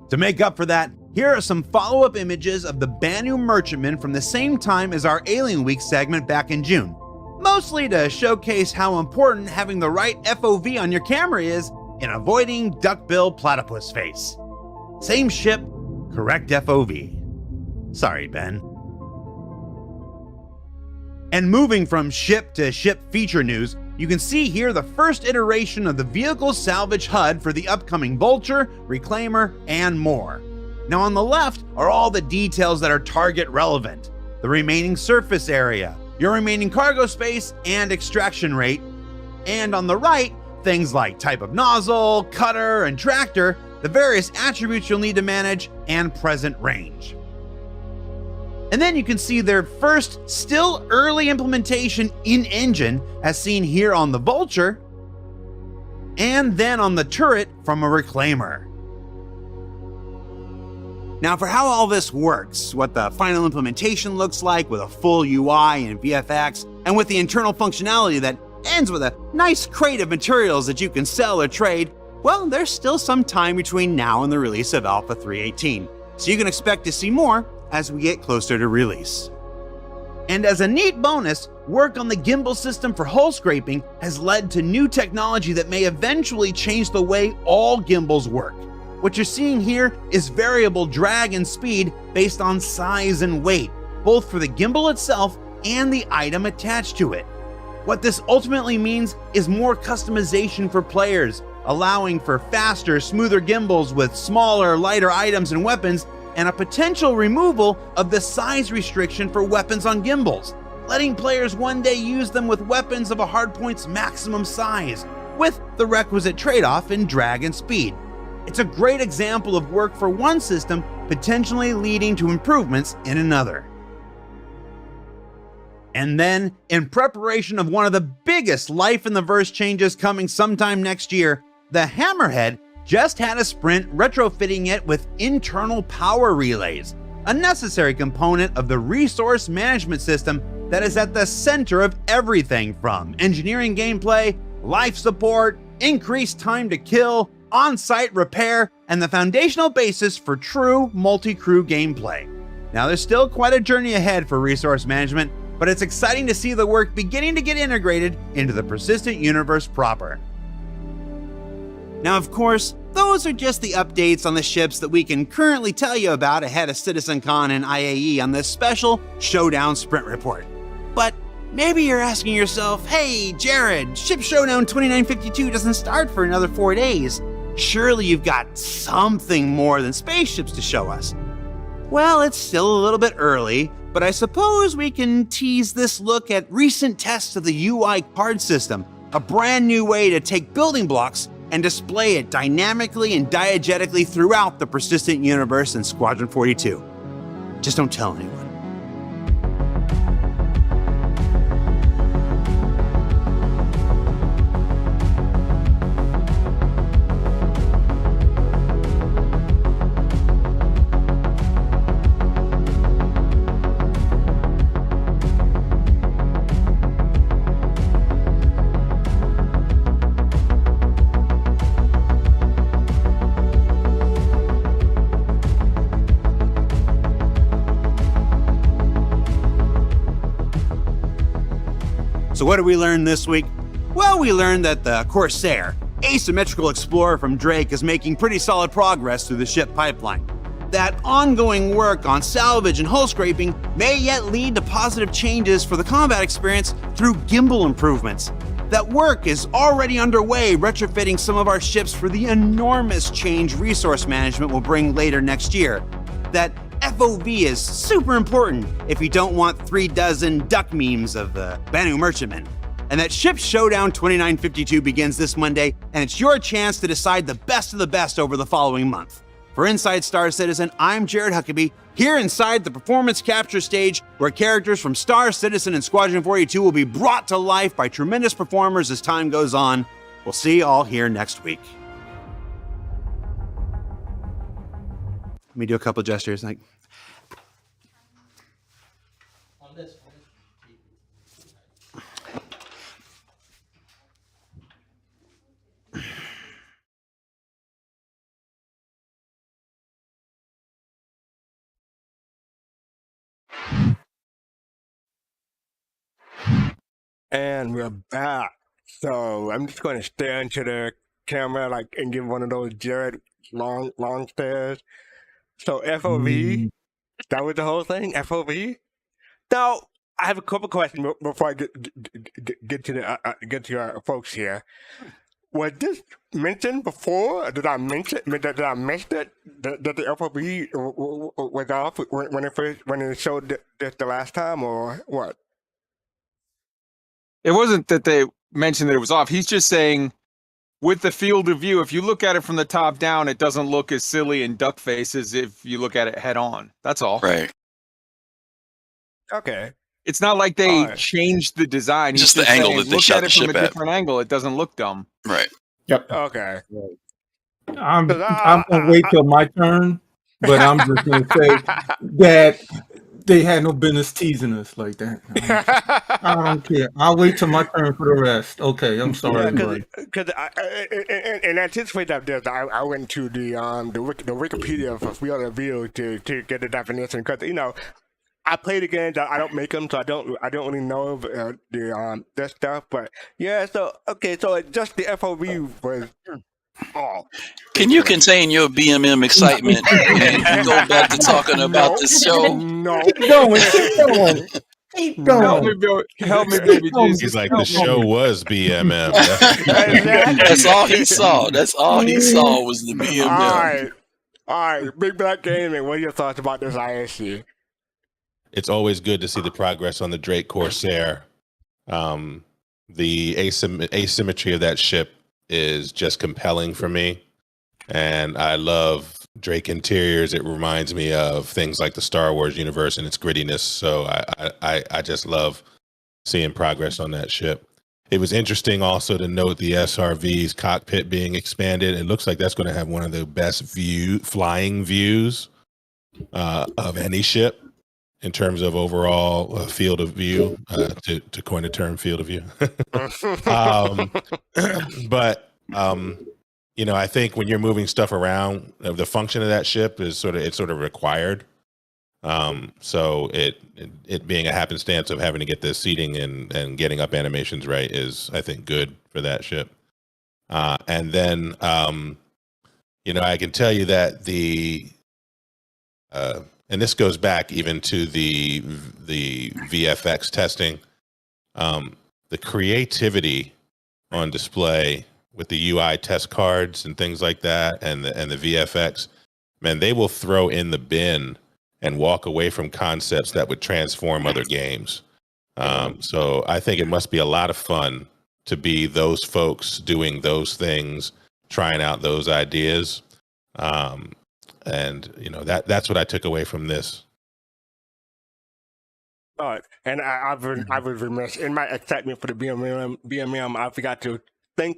To make up for that, here are some follow-up images of the Banu Merchantman from the same time as our Alien Week segment back in June. Mostly to showcase how important having the right FOV on your camera is in avoiding duckbill platypus face. Same ship, correct FOV. Sorry, Ben. And moving from ship to ship feature news, you can see here the first iteration of the vehicle salvage HUD for the upcoming Vulture, Reclaimer, and more. Now on the left are all the details that are target relevant. The remaining surface area, your remaining cargo space, and extraction rate. And on the right, things like type of nozzle, cutter, and tractor, the various attributes you'll need to manage, and present range. And then you can see their first, still early implementation in-engine, as seen here on the Vulture, and then on the turret from a Reclaimer. Now for how all this works, what the final implementation looks like with a full UI and VFX, and with the internal functionality that ends with a nice crate of materials that you can sell or trade, well, there's still some time between now and the release of Alpha 3.18, so you can expect to see more as we get closer to release. And as a neat bonus, work on the gimbal system for hull scraping has led to new technology that may eventually change the way all gimbals work. What you're seeing here is variable drag and speed based on size and weight, both for the gimbal itself and the item attached to it. What this ultimately means is more customization for players, allowing for faster, smoother gimbals with smaller, lighter items and weapons, and a potential removal of the size restriction for weapons on gimbals, letting players one day use them with weapons of a hardpoint's maximum size, with the requisite trade-off in drag and speed. It's a great example of work for one system potentially leading to improvements in another. And then, in preparation of one of the biggest Life in the Verse changes coming sometime next year, the Hammerhead just had a sprint retrofitting it with internal power relays, a necessary component of the resource management system that is at the center of everything from engineering gameplay, life support, increased time to kill, on-site repair, and the foundational basis for true multi-crew gameplay. Now there's still quite a journey ahead for resource management, but it's exciting to see the work beginning to get integrated into the persistent universe proper. Now of course, those are just the updates on the ships that we can currently tell you about ahead of CitizenCon and IAE on this special Showdown Sprint Report. But maybe you're asking yourself, hey Jared, Ship Showdown 2952 doesn't start for another 4 days. Surely you've got something more than spaceships to show us. Well, it's still a little bit early, but I suppose we can tease this look at recent tests of the UI card system, a brand new way to take building blocks and display it dynamically and diegetically throughout the persistent universe in Squadron 42. Just don't tell anyone. So what did we learn this week? Well, we learned that the Corsair, asymmetrical explorer from Drake, is making pretty solid progress through the ship pipeline. That ongoing work on salvage and hull scraping may yet lead to positive changes for the combat experience through gimbal improvements. That work is already underway retrofitting some of our ships for the enormous change resource management will bring later next year. That FOV is super important if you don't want 36 duck memes of the Banu Merchantman. And that Ship Showdown 2952 begins this Monday, and it's your chance to decide the best of the best over the following month. For Inside Star Citizen, I'm Jared Huckabee, here inside the performance capture stage where characters from Star Citizen and Squadron 42 will be brought to life by tremendous performers as time goes on. We'll see you all here next week. Let me do a couple gestures like... And we're back. So I'm just going to stare into the camera like and give one of those Jared long stares. So FOV, that was the whole thing. FOV. Now I have a couple questions before I get to the get to your folks here. Was this mentioned before? Did I mention? Did I miss it? That the FOV was off when it showed this the last time, or what? It wasn't that they mentioned that it was off. He's just saying, with the field of view, if you look at it from the top down, it doesn't look as silly and duck face as if you look at it head on. That's all. Right. Okay. It's not like they changed the design. Just the angle that they shot the ship from a at. different angle. It doesn't look dumb. Right. Yep. Okay. I'm gonna wait till my turn, but I'm just gonna say that they had no business teasing us like that. I don't care. I'll wait till my turn for the rest. Okay, I'm sorry, everybody. Because in anticipation of this, I went to the Wikipedia for Field of View to get the definition, because I play the games. I don't make them, so I don't really know this stuff. But yeah, so just the FOV was all. Can you contain your BMM excitement and go back to talking about the show? No, keep going. Keep going. Help me, baby Jesus. He's like, the show was BMM. That's all he saw. That's all he saw was the BMM. All right. Big Black Gaming. What are your thoughts about this ISC? It's always good to see the progress on the Drake Corsair. The asymmetry of that ship is just compelling for me. And I love Drake interiors. It reminds me of things like the Star Wars universe and its grittiness. So I just love seeing progress on that ship. It was interesting also to note the SRV's cockpit being expanded. It looks like that's going to have one of the best flying views of any ship in terms of overall field of view, to coin a term, field of view. But I think when you're moving stuff around, the function of that ship is sort of required. So it being a happenstance of having to get the seating and getting up animations right is, I think, good for that ship. And then, I can tell you that and this goes back even to the VFX testing, the creativity on display with the UI test cards and things like that, and the VFX, man, they will throw in the bin and walk away from concepts that would transform other games. So I think it must be a lot of fun to be those folks doing those things, trying out those ideas. And that's what I took away from this. And I was remiss in my excitement for the BMM. I forgot to say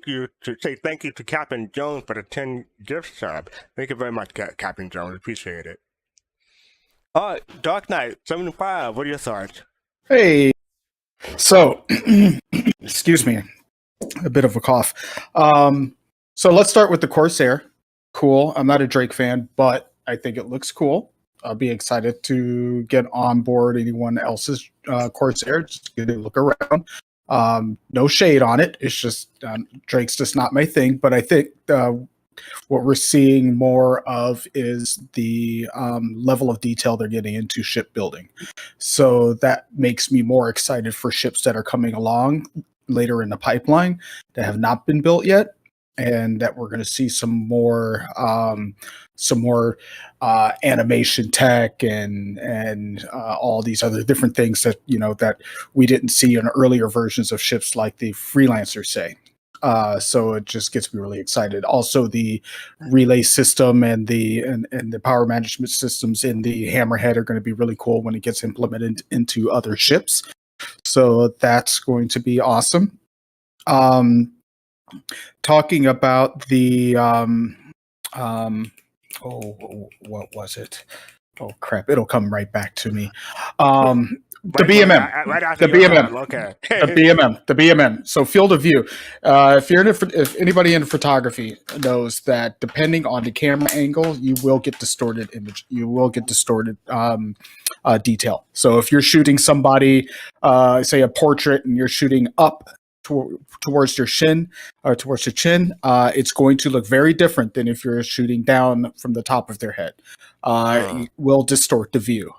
thank you to Captain Jones for the 10 gift sub. Thank you very much, Captain Jones. Appreciate it. Dark Knight 75. What are your thoughts? Hey, so excuse me, a bit of a cough. So let's start with the Corsair. Cool. I'm not a Drake fan, but I think it looks cool. I'll be excited to get on board anyone else's Corsair. Just get a look around. No shade on it. It's just Drake's just not my thing. But I think what we're seeing more of is the level of detail they're getting into shipbuilding. So that makes me more excited for ships that are coming along later in the pipeline that have not been built yet, and that we're going to see some more animation tech and all these other different things that that we didn't see in earlier versions of ships like the Freelancer, say. So it just gets me really excited. Also, the relay system and the power management systems in the Hammerhead are going to be really cool when it gets implemented into other ships. So that's going to be awesome. Talking about the what was it? Oh crap, it'll come right back to me. The BMM. Right after The your BMM. time. Okay. The BMM. So field of view. If anybody in photography knows that, depending on the camera angle, you will get distorted image. You will get distorted detail. So if you're shooting somebody, say a portrait, and you're shooting up towards your shin or towards your chin, it's going to look very different than if you're shooting down from the top of their head. It will distort the view.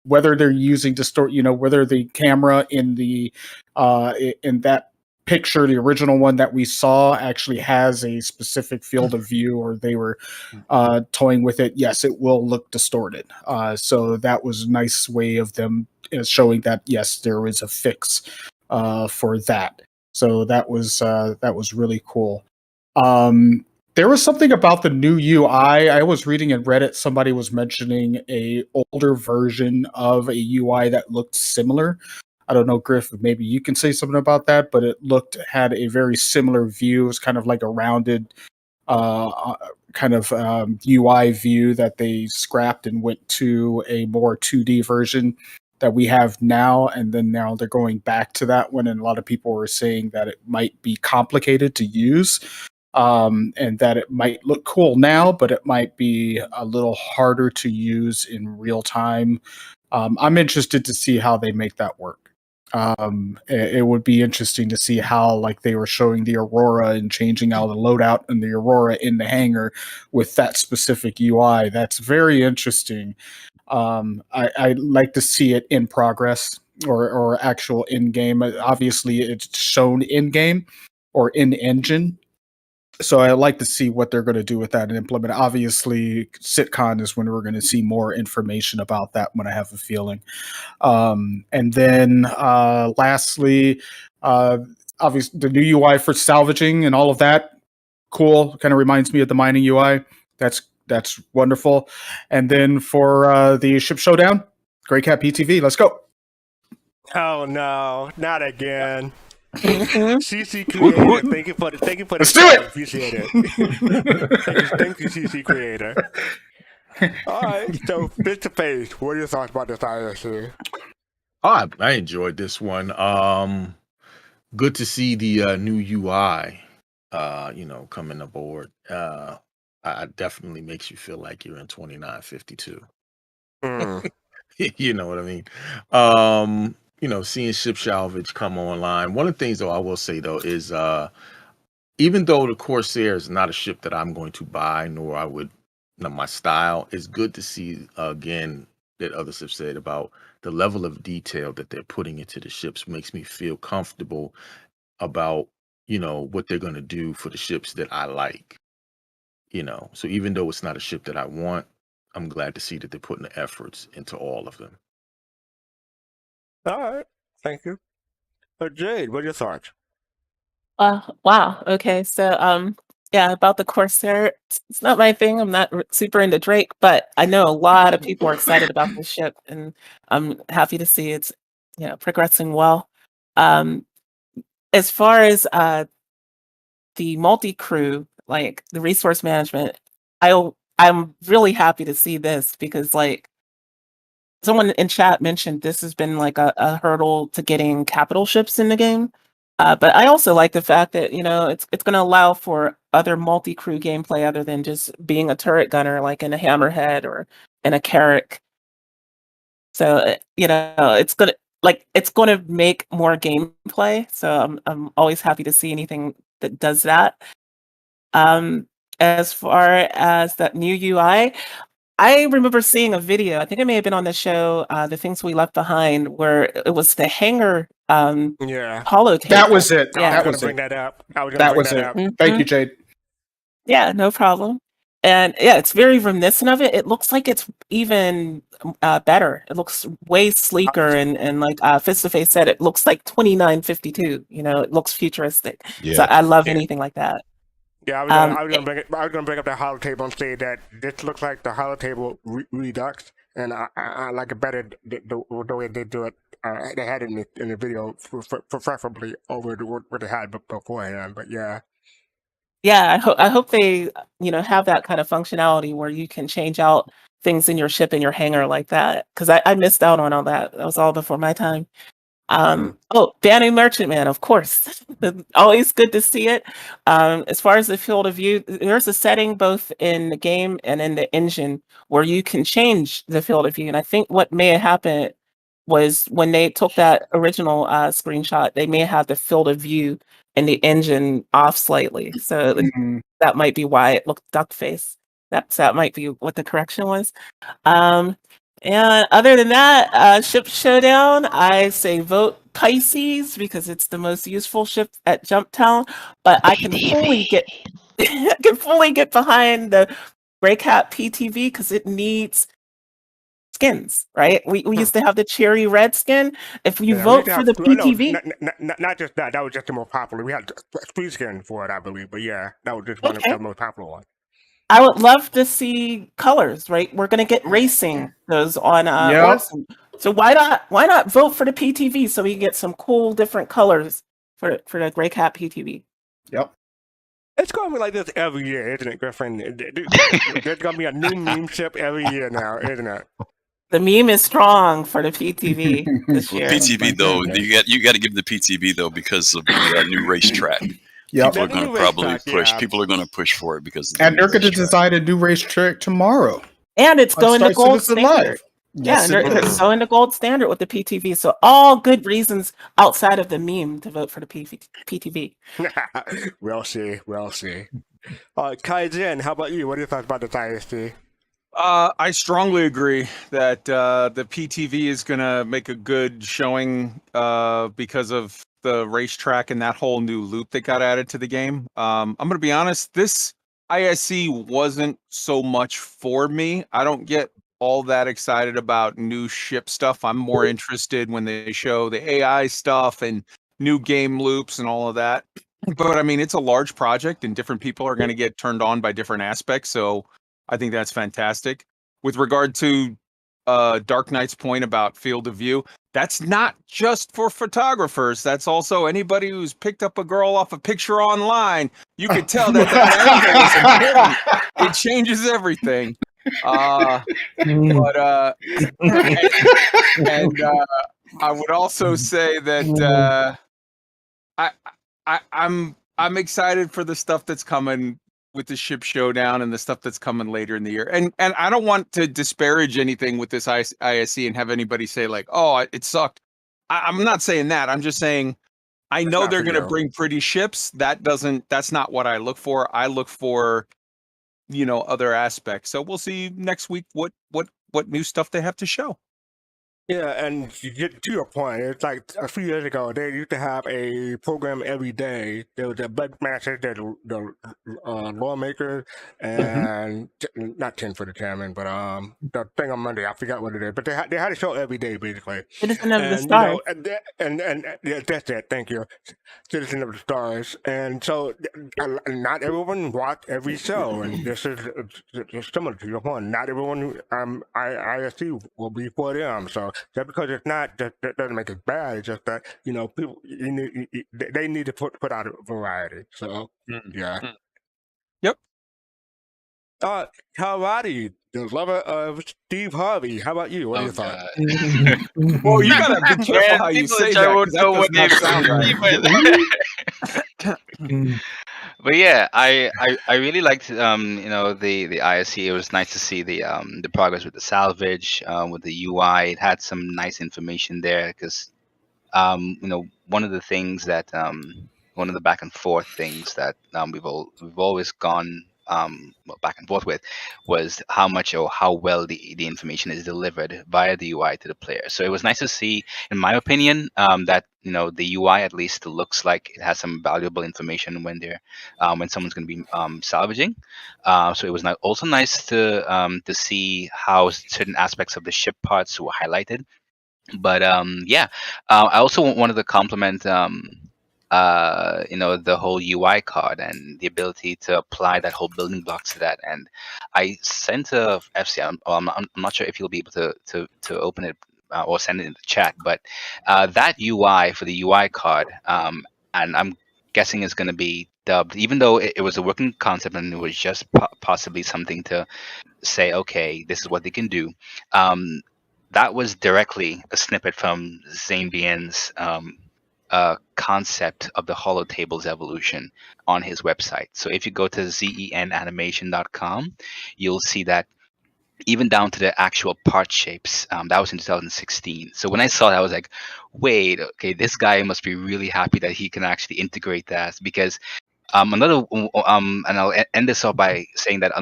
Whether they're using whether the camera in that picture, the original one that we saw, actually has a specific field of view, or they were toying with it, yes, it will look distorted. So that was a nice way of them showing that, yes, there is a fix for that. So that was really cool. There was something about the new UI. I was reading in Reddit, somebody was mentioning a older version of a UI that looked similar. I don't know, Griff, maybe you can say something about that, but it had a very similar view. It was kind of like a rounded UI view that they scrapped and went to a more 2D version that we have now. And then now they're going back to that one. And a lot of people were saying that it might be complicated to use. And that it might look cool now, but it might be a little harder to use in real time. I'm interested to see how they make that work. It would be interesting to see how, like, they were showing the Aurora and changing out the loadout and the Aurora in the hangar with that specific UI. That's very interesting. I like to see it in progress or actual in game. Obviously, it's shown in game or in engine. So I like to see what they're going to do with that and implement it. Obviously, CitizenCon is when we're going to see more information about that, when I have a feeling. And then lastly, obviously the new UI for salvaging and all of that. Cool. Kind of reminds me of the mining UI. That's wonderful. And then for the ship showdown, Grey Cat PTV. Let's go. Oh no, not again. CC Creator, thank you for the Let's do it. Appreciate it. thank you, CC Creator. All right, so Mr. Page, what are your thoughts about this ISC? I enjoyed this one. Good to see the new UI, coming aboard. It definitely makes you feel like you're in 2952. You know what I mean? Seeing ship salvage come online. One of the things, though, I will say, though, is even though the Corsair is not a ship that I'm going to buy, nor I would, my style, it's good to see, again, that others have said about the level of detail that they're putting into the ships makes me feel comfortable about, what they're going to do for the ships that I like. So even though it's not a ship that I want, I'm glad to see that they're putting the efforts into all of them. All right, thank you. Jade, what are your thoughts? Wow. Okay. So, yeah, about the Corsair, it's not my thing. I'm not super into Drake, but I know a lot of people are excited about the ship, and I'm happy to see it's, progressing well. As far as the multi-crew, like the resource management, I'm really happy to see this because, like, someone in chat mentioned this has been like a hurdle to getting capital ships in the game. But I also like the fact that, it's going to allow for other multi-crew gameplay other than just being a turret gunner, like in a Hammerhead or in a Carrack. So, it's going to make more gameplay. So I'm always happy to see anything that does that. As far as that new UI, I remember seeing a video. I think it may have been on the show, The Things We Left Behind, where it was the hangar holo table. That was it. Yeah. That was bring it. that up. I was That going was to bring it. that up. Thank you, Jade. Yeah, no problem. And yeah, it's very reminiscent of it. It looks like it's even better. It looks way sleeker, and like Face to Face said, it looks like 2952. It looks futuristic. Yeah. So I love anything like that. Yeah, I was gonna bring up the holo table and say that this looks like the holo table Redux, and I like it better the way they do it. They had it in the video, preferably over what they had beforehand. But yeah. Yeah, I hope they have that kind of functionality where you can change out things in your ship in your hangar like that, because I missed out on all that. That was all before my time. Oh, Danny Merchantman, of course. Always good to see it. As far as the field of view, there's a setting both in the game and in the engine where you can change the field of view. And I think what may have happened was when they took that original screenshot, they may have the field of view and the engine off slightly. So that might be why it looked duck face. That might be what the correction was. And other than that, ship showdown, I say vote Pisces because it's the most useful ship at Jump Town. But I can fully get I can fully get behind the Gray Cat PTV because it needs skins, right? We used to have the cherry red skin. If you vote for the PTV, not just that. That was just the most popular. We had three skin for it, I believe. But yeah, that was just one of the most popular ones. I would love to see colors, right? We're gonna get racing those on Orson. So why not vote for the PTV so we can get some cool different colors for the Gray Cat PTV? Yep. It's going to be like this every year, isn't it, Griffin? There's going to be a new meme ship every year now, isn't it? The meme is strong for the PTV this year. PTV though, you got to give the PTV though because of the new racetrack. Yep. People are going to probably push. People are going to push for it because. And they're going to decide a new racetrack tomorrow. And it's going to gold standard. Live. Yeah, and they're going to gold standard with the PTV. So all good reasons outside of the meme to vote for the PTV. We'll see. Kaizen, how about you? What are your thoughts about the TideSpear? I strongly agree that the PTV is going to make a good showing because of the racetrack and that whole new loop that got added to the game. I'm going to be honest, this ISE wasn't so much for me. I don't get all that excited about new ship stuff. I'm more interested when they show the AI stuff and new game loops and all of that. But I mean, it's a large project and different people are going to get turned on by different aspects. So I think that's fantastic. With regard to Dark Knight's point about field of view, that's not just for photographers. That's also anybody who's picked up a girl off a picture online. You could tell that angle is important. It changes everything. I would also say that I'm excited for the stuff that's coming with the ship showdown and the stuff that's coming later in the year. And I don't want to disparage anything with this ISE and have anybody say like, oh, it sucked. I'm not saying that. I'm just saying I know they're going to bring pretty ships. That's not what I look for. I look for, other aspects. So we'll see next week what new stuff they have to show. Yeah, and to your point, it's like a few years ago, they used to have a program every day. There was a Budmaster, the lawmaker, and not 10 for the chairman, but the thing on Monday, I forgot what it is. But they had a show every day, basically. Citizen of the Stars. And yeah, that's it. Thank you, Citizen of the Stars. And so, not everyone watched every show, and this is similar to your point. Not everyone ISC will be for them. So. Just because it's not, that doesn't make it bad. It's just that people they need to put out a variety. So yeah. Yep. Harvey, the lover of Steve Harvey. How about you? What are your thoughts? Well, you gotta be careful how you say that. But yeah, I really liked the ISE. It was nice to see the progress with the salvage, with the UI. It had some nice information there because one of the things that one of the back and forth things that we've always gone back and forth with was how much or how well the information is delivered via the UI to the player. So it was nice to see, in my opinion, that the UI at least looks like it has some valuable information when someone's going to be salvaging. So it was also nice to see how certain aspects of the ship parts were highlighted. But I also wanted to compliment the whole UI card and the ability to apply that whole building blocks to that. And I sent a FC. I'm not sure if you'll be able to open it or send it in the chat, but that UI for the UI card, and I'm guessing is going to be dubbed, even though it was a working concept and it was just possibly something to say, okay, this is what they can do. That was directly a snippet from Zambian's concept of the hollow tables evolution on his website. So if you go to zenanimation.com, you'll see that even down to the actual part shapes. That was in 2016. So when I saw that, I was like, wait, okay, this guy must be really happy that he can actually integrate that, because and I'll end this off by saying that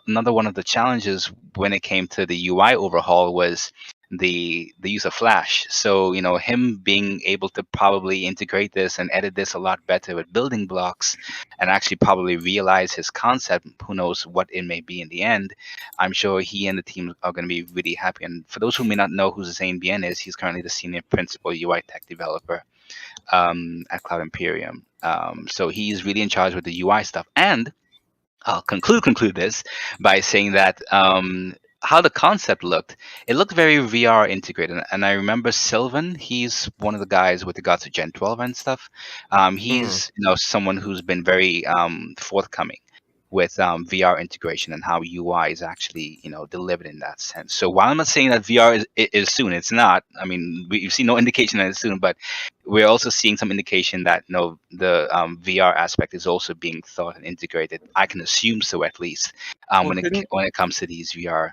another one of the challenges when it came to the UI overhaul was the use of Flash. So him being able to probably integrate this and edit this a lot better with building blocks, and actually probably realize his concept. Who knows what it may be in the end? I'm sure he and the team are going to be really happy. And for those who may not know who Zane Bien is, he's currently the senior principal UI tech developer at Cloud Imperium. So he's really in charge with the UI stuff. And I'll conclude this by saying that how the concept looked, it looked very VR integrated. And I remember Sylvan, he's one of the guys with regards to Gen 12 and stuff. He's someone who's been very forthcoming with VR integration and how UI is actually delivered in that sense. So while I'm not saying that VR is soon, it's not. I mean, we've seen no indication that it's soon, but we're also seeing some indication that the VR aspect is also being thought and integrated. I can assume so, at least when it comes to these VR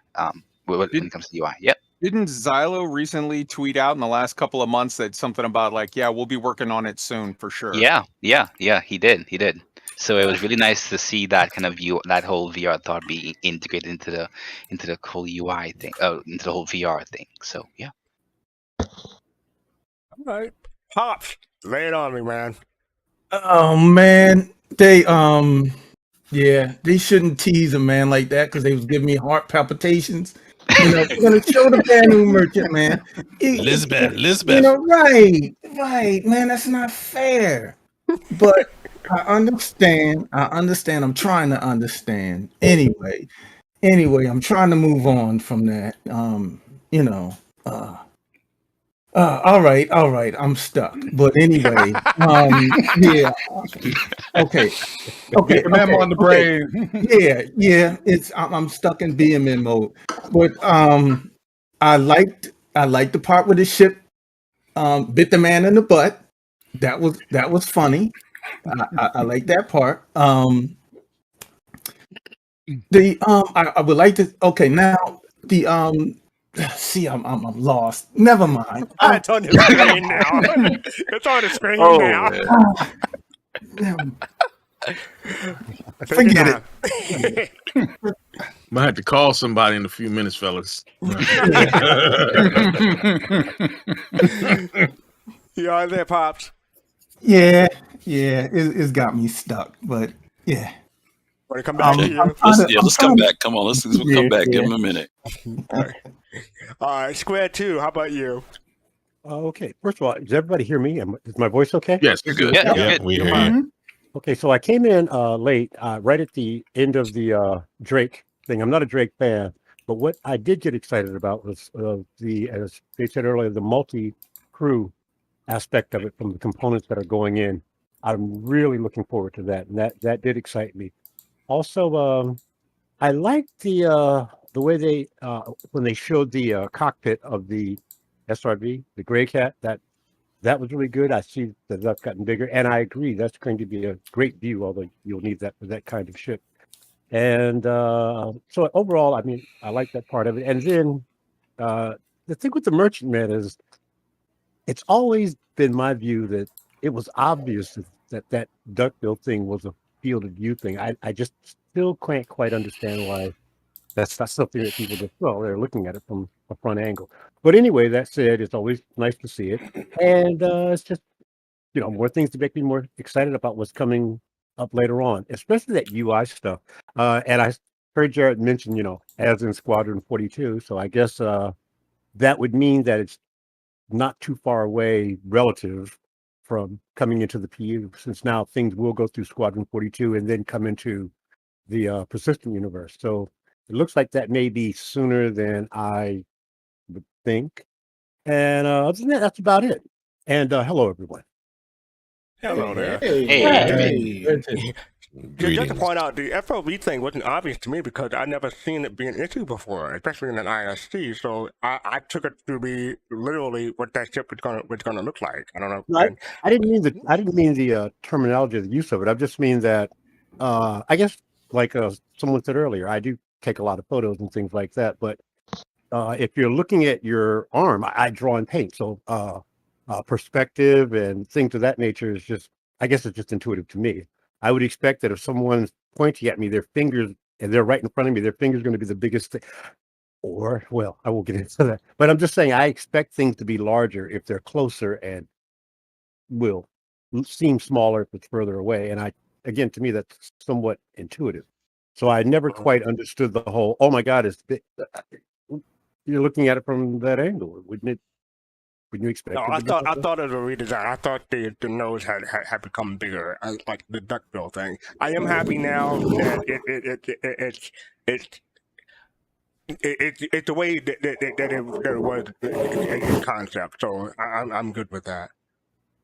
when it comes to UI. Yep. Didn't Xylo recently tweet out in the last couple of months that something about like, yeah, we'll be working on it soon for sure? Yeah, he did. So it was really nice to see that kind of that whole VR thought be integrated into the whole UI thing, into the whole VR thing. So yeah. All right, Pops, lay it on me, man. Oh man, they shouldn't tease a man like that, because they was giving me heart palpitations. They're gonna show the brand new merchant, man. Lisbeth. Right, man. That's not fair. But I understand. I'm trying to understand. Anyway, I'm trying to move on from that. All right. I'm stuck. But anyway, yeah. Okay. I'm on the brain. Yeah. I'm stuck in BMN mode. But I liked the part where the ship bit the man in the butt. That was funny. I like that part. I would like to. Okay, now the See, I'm lost. Never mind. It's on the screen now. It's on the screen now. Forget it. Might have to call somebody in a few minutes, fellas. You are there, Pops? Yeah. It's got me stuck, but yeah. Want to come back to you? Let's come back. Come on, let's come back. Give him a minute. All right, Square 2, how about you? Okay. First of all, does everybody hear me? Is my voice okay? Yes, you're good. Yeah, we hear you. Okay, so I came in late, right at the end of the Drake thing. I'm not a Drake fan, but what I did get excited about was as they said earlier, the multi-crew aspect of it, from the components that are going in. I'm really looking forward to that, and that did excite me. Also, I liked the way they when they showed the cockpit of the SRV, the Gray Cat. That was really good. I see that that's gotten bigger, and I agree that's going to be a great view, although you'll need that for that kind of ship. And so overall, I mean, I like that part of it. And then the thing with the Merchantman is, it's always been my view that it was obvious that duckbill thing was a field of view thing. I just still can't quite understand why that's not something that people just, well, they're looking at it from a front angle. But anyway, that said, it's always nice to see it. And it's just, more things to make me more excited about what's coming up later on, especially that UI stuff. And I heard Jared mention, as in Squadron 42. So I guess that would mean that it's not too far away relative from coming into the PU, since now things will go through Squadron 42 and then come into the persistent universe. So it looks like that may be sooner than I would think. And other than that, that's about it. And hello, everyone. Hello there. Hey. Just to point out, the FOV thing wasn't obvious to me because I'd never seen it be an issue before, especially in an ISC. So I took it to be literally what that ship was gonna look like. I don't know. No, I didn't mean the terminology of the use of it. I just mean that I guess like someone said earlier, I do take a lot of photos and things like that. But if you're looking at your arm, I draw in paint, so perspective and things of that nature is just, I guess it's just intuitive to me. I would expect that if someone's pointing at me, their fingers, and they're right in front of me, their finger's going to be the biggest thing. Or, well, I won't get into that. But I'm just saying I expect things to be larger if they're closer and will seem smaller if it's further away. And again, to me, that's somewhat intuitive. So I never quite understood the whole, oh my God, it's big. You're looking at it from that angle, wouldn't it? Wouldn't you expect? No, I thought it was a redesign. I thought the nose had become bigger, like the duckbill thing. I am happy now that it's the way that it was in concept. So I'm good with that.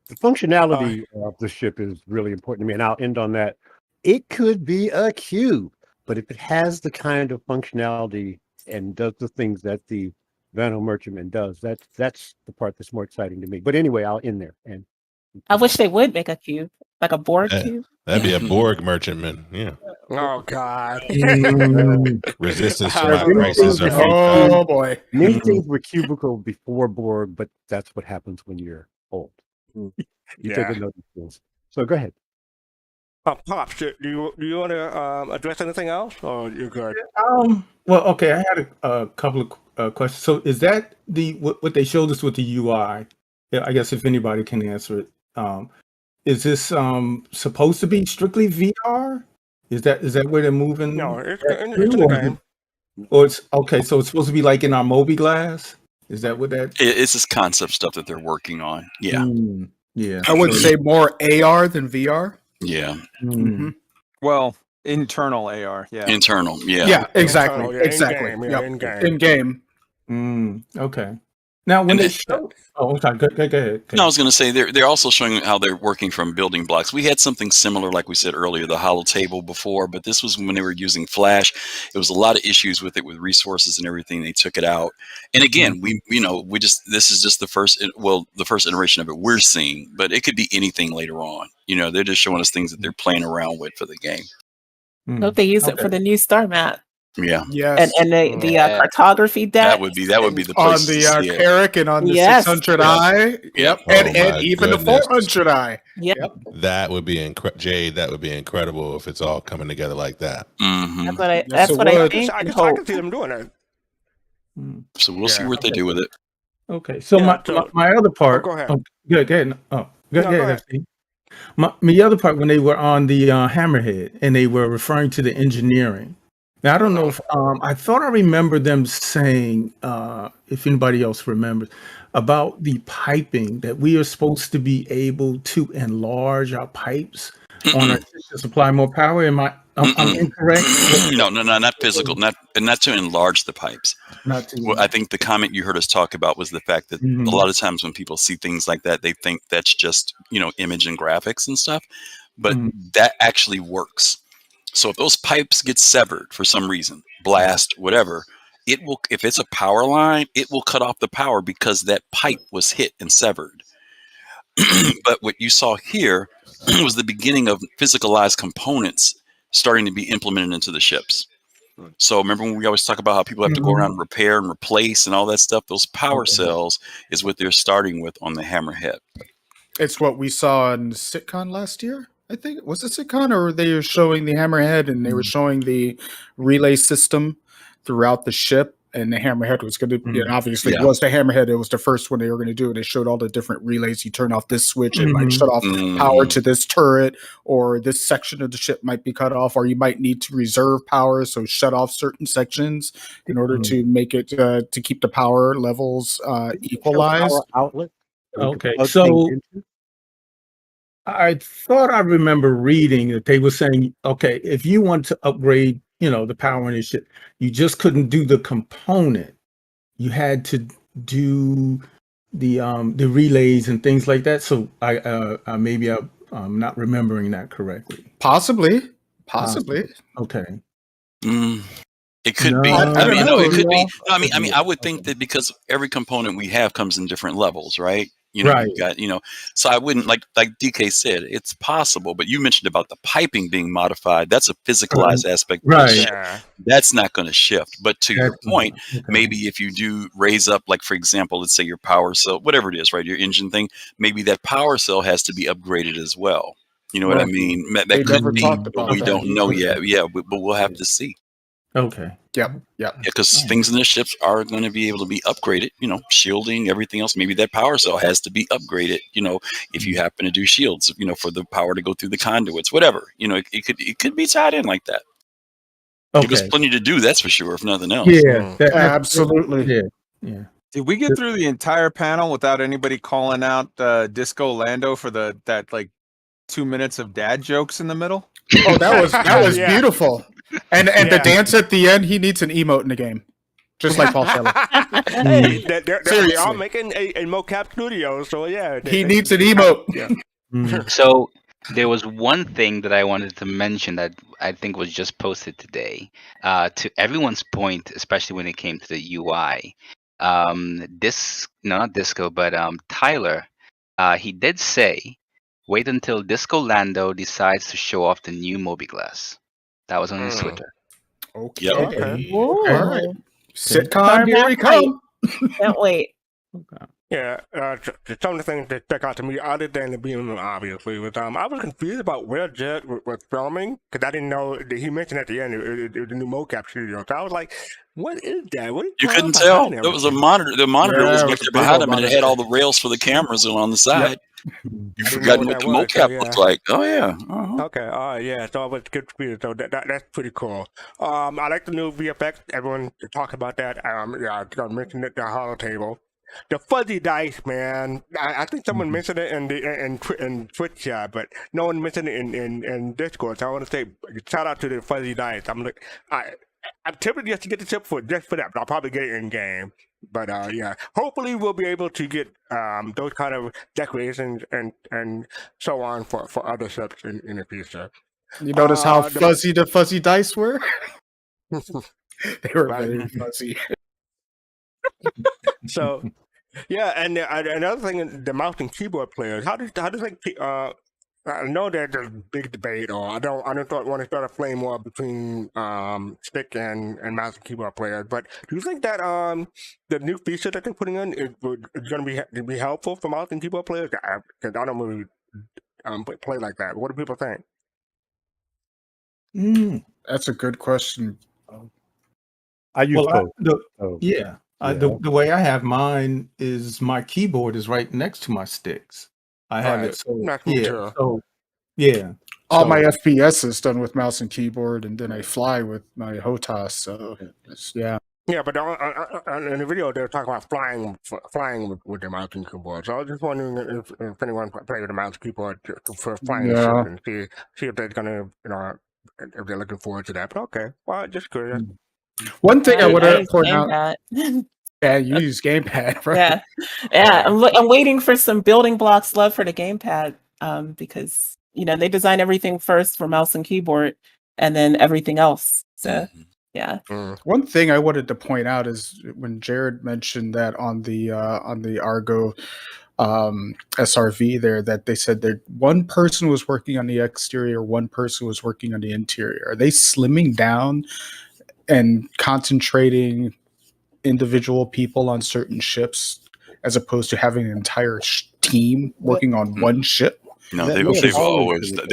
The functionality of the ship is really important to me, and I'll end on that. It could be a cube, but if it has the kind of functionality and does the things that the Vano Merchantman does, that's the part that's more exciting to me. But anyway, I'll end there. And I wish they would make a cube, like a Borg cube. That'd be a Borg Merchantman. Yeah. Oh God. Resistance to my prices are Oh boy. Many things were cubical before Borg, but that's what happens when you're old. You take a note of things. So go ahead. Pops, do you want to address anything else, or you're good? Well, okay. I had a couple of questions. So, is that what they showed us with the UI? Yeah, I guess if anybody can answer it, is this supposed to be strictly VR? Is that where they're moving? No, it's in the game. Or it's okay. So it's supposed to be like in our Moby Glass. Is that what that? It's this concept stuff that they're working on. Yeah. Yeah. I would say more AR than VR. Yeah. Mm-hmm. Well, internal AR. Yeah. Internal. Yeah. Yeah, exactly. Internal, Exactly. In game. In game. Okay. Now, when they show, I'm sorry. Go ahead. No, I was going to say they're also showing how they're working from building blocks. We had something similar, like we said earlier, the hollow table before, but this was when they were using Flash. It was a lot of issues with it, with resources and everything. They took it out, and again, this is just the first iteration of it we're seeing, but it could be anything later on. They're just showing us things that they're playing around with for the game. I hope they use it for the new star map. Yeah. Yes. And the cartography deck. That would be the place on the Carrick and on the 600i. Yep. And even the 400i. Yep. That would be Jade. That would be incredible if it's all coming together like that. Mm-hmm. That's what I think. I can see them doing it. So we'll see what they do with it. Okay. So my other part. Go ahead. Go ahead. Go ahead. The other part, when they were on the Hammerhead and they were referring to the engineering. Now, I don't know if I thought I remember them saying, if anybody else remembers, about the piping, that we are supposed to be able to enlarge our pipes on our to supply more power. I'm incorrect? No, not physical, not to enlarge the pipes. Well, I think the comment you heard us talk about was the fact that a lot of times when people see things like that, they think that's just image and graphics and stuff, but that actually works. So if those pipes get severed for some reason, blast, whatever, it will. If it's a power line, it will cut off the power because that pipe was hit and severed. But what you saw here was the beginning of physicalized components starting to be implemented into the ships. So remember when we always talk about how people have to go around and repair and replace and all that stuff? Those power cells is what they're starting with on the Hammerhead. It's what we saw in CitizenCon last year. I think was it CitizenCon, or they were showing the Hammerhead and they were showing the relay system throughout the ship, and the Hammerhead was going to obviously it was the Hammerhead. It was the first one they were going to do. They showed all the different relays. You turn off this switch, it might shut off power to this turret, or this section of the ship might be cut off, or you might need to reserve power, so shut off certain sections in order to make it to keep the power levels equalized. Power outlet. Okay, so I thought I remember reading that they were saying, okay, if you want to upgrade, the power in your ship, you just couldn't do the component. You had to do the relays and things like that. So I maybe I I'm not remembering that correctly. Possibly. Okay. It could No, be. I I mean, don't no, it know. could be. Yeah, No, could be. I would think Okay. that because every component we have comes in different levels, right? You know, Right. you've got, you know, so I wouldn't like DK said, it's possible, but you mentioned about the piping being modified. That's a physicalized aspect of the Right. ship. Yeah. That's not going to shift. But to your That's not- point, okay. maybe if you do raise up, like for example, let's say your power cell, whatever it is, right? Your engine thing, maybe that power cell has to be upgraded as well. You know what I Well, mean? That they could never be, talked but about we that. don't know Okay. yet. Yeah, but we'll have to see. Okay. Yep. Yeah, because things in the ships are going to be able to be upgraded, you know, shielding, everything else. Maybe that power cell has to be upgraded, you know, if you happen to do shields, you know, for the power to go through the conduits, whatever. You know, it could be tied in like that. Give us Okay. plenty to do, that's for sure, if nothing else. Yeah. Absolutely. Yeah. Yeah. Did we get through the entire panel without anybody calling out Disco Lando for that like 2 minutes of dad jokes in the middle? Oh, that was Yeah. beautiful. And Yeah. the dance at the end, he needs an emote in the game. Just like Paul Shelley. Hey, they're all Seriously. making a mocap studio, so yeah. He needs an emote. Yeah. So there was one thing that I wanted to mention that I think was just posted today. To everyone's point, especially when it came to the UI, not Disco, but Tyler, he did say, "Wait until Disco Lando decides to show off the new Mobiglass." That was on his Twitter. Okay. Yep. Okay. All right. Ooh. Sitcom, here we come. Can't wait. Yeah, some of the things that stuck out to me, other than the being obviously, was I was confused about where Jed was filming because I didn't know that he mentioned at the end it was the new mocap studio. So I was like, "What is that? What is You going on couldn't tell. behind There was a everything?" monitor. The monitor Yeah, was it back was there a big behind old him, and it monitor. had all the rails for the cameras on the side. You've Didn't know forgotten what what that the was, so mocap looks yeah. like. Oh yeah. Uh-huh. Okay, yeah, so I was confused. So that's pretty cool. I like the new VFX. Everyone talked about that. Yeah, I mentioned it, the hollow table. The fuzzy dice, man. I think someone mentioned it in Twitch chat, but no one mentioned it in Discord. So I want to say shout out to the fuzzy dice. I'm tempted just to get the chip just for that, but I'll probably get it in game. But yeah, hopefully we'll be able to get those kind of decorations and so on for other ships in the future. You notice how the- fuzzy the fuzzy dice were? They were Right. very fuzzy. So, yeah, and another thing, the mouse and keyboard players. How does like I know there's a big debate, or I don't want to start a flame war between stick and mouse and keyboard players. But do you think that the new feature that they're putting in is going to be helpful for mouse and keyboard players? Because I don't really play like that. What do people think? That's a good question. I use both. The way I have mine is my keyboard is right next to my sticks. I have Right. it so That's me yeah. too. So yeah. All So- my FPS is done with mouse and keyboard, and then I fly with my HOTAS. So yeah. Yeah, but in the video they're talking about flying with the mouse and keyboard. So I was just wondering if anyone played with the mouse and keyboard for flying the Yeah. ship and see if they're gonna if they're looking forward to that. But okay, well, just curious. One thing I would use point out. gamepad. Yeah, you use gamepad, right? Yeah, yeah. I'm waiting for some building blocks love for the gamepad, because they design everything first for mouse and keyboard, and then everything else. So yeah. One thing I wanted to point out is when Jared mentioned that on the Argo SRV there, that they said that one person was working on the exterior, one person was working on the interior. Are they slimming down and concentrating individual people on certain ships as opposed to having an entire team working on one ship? No, they've always done Have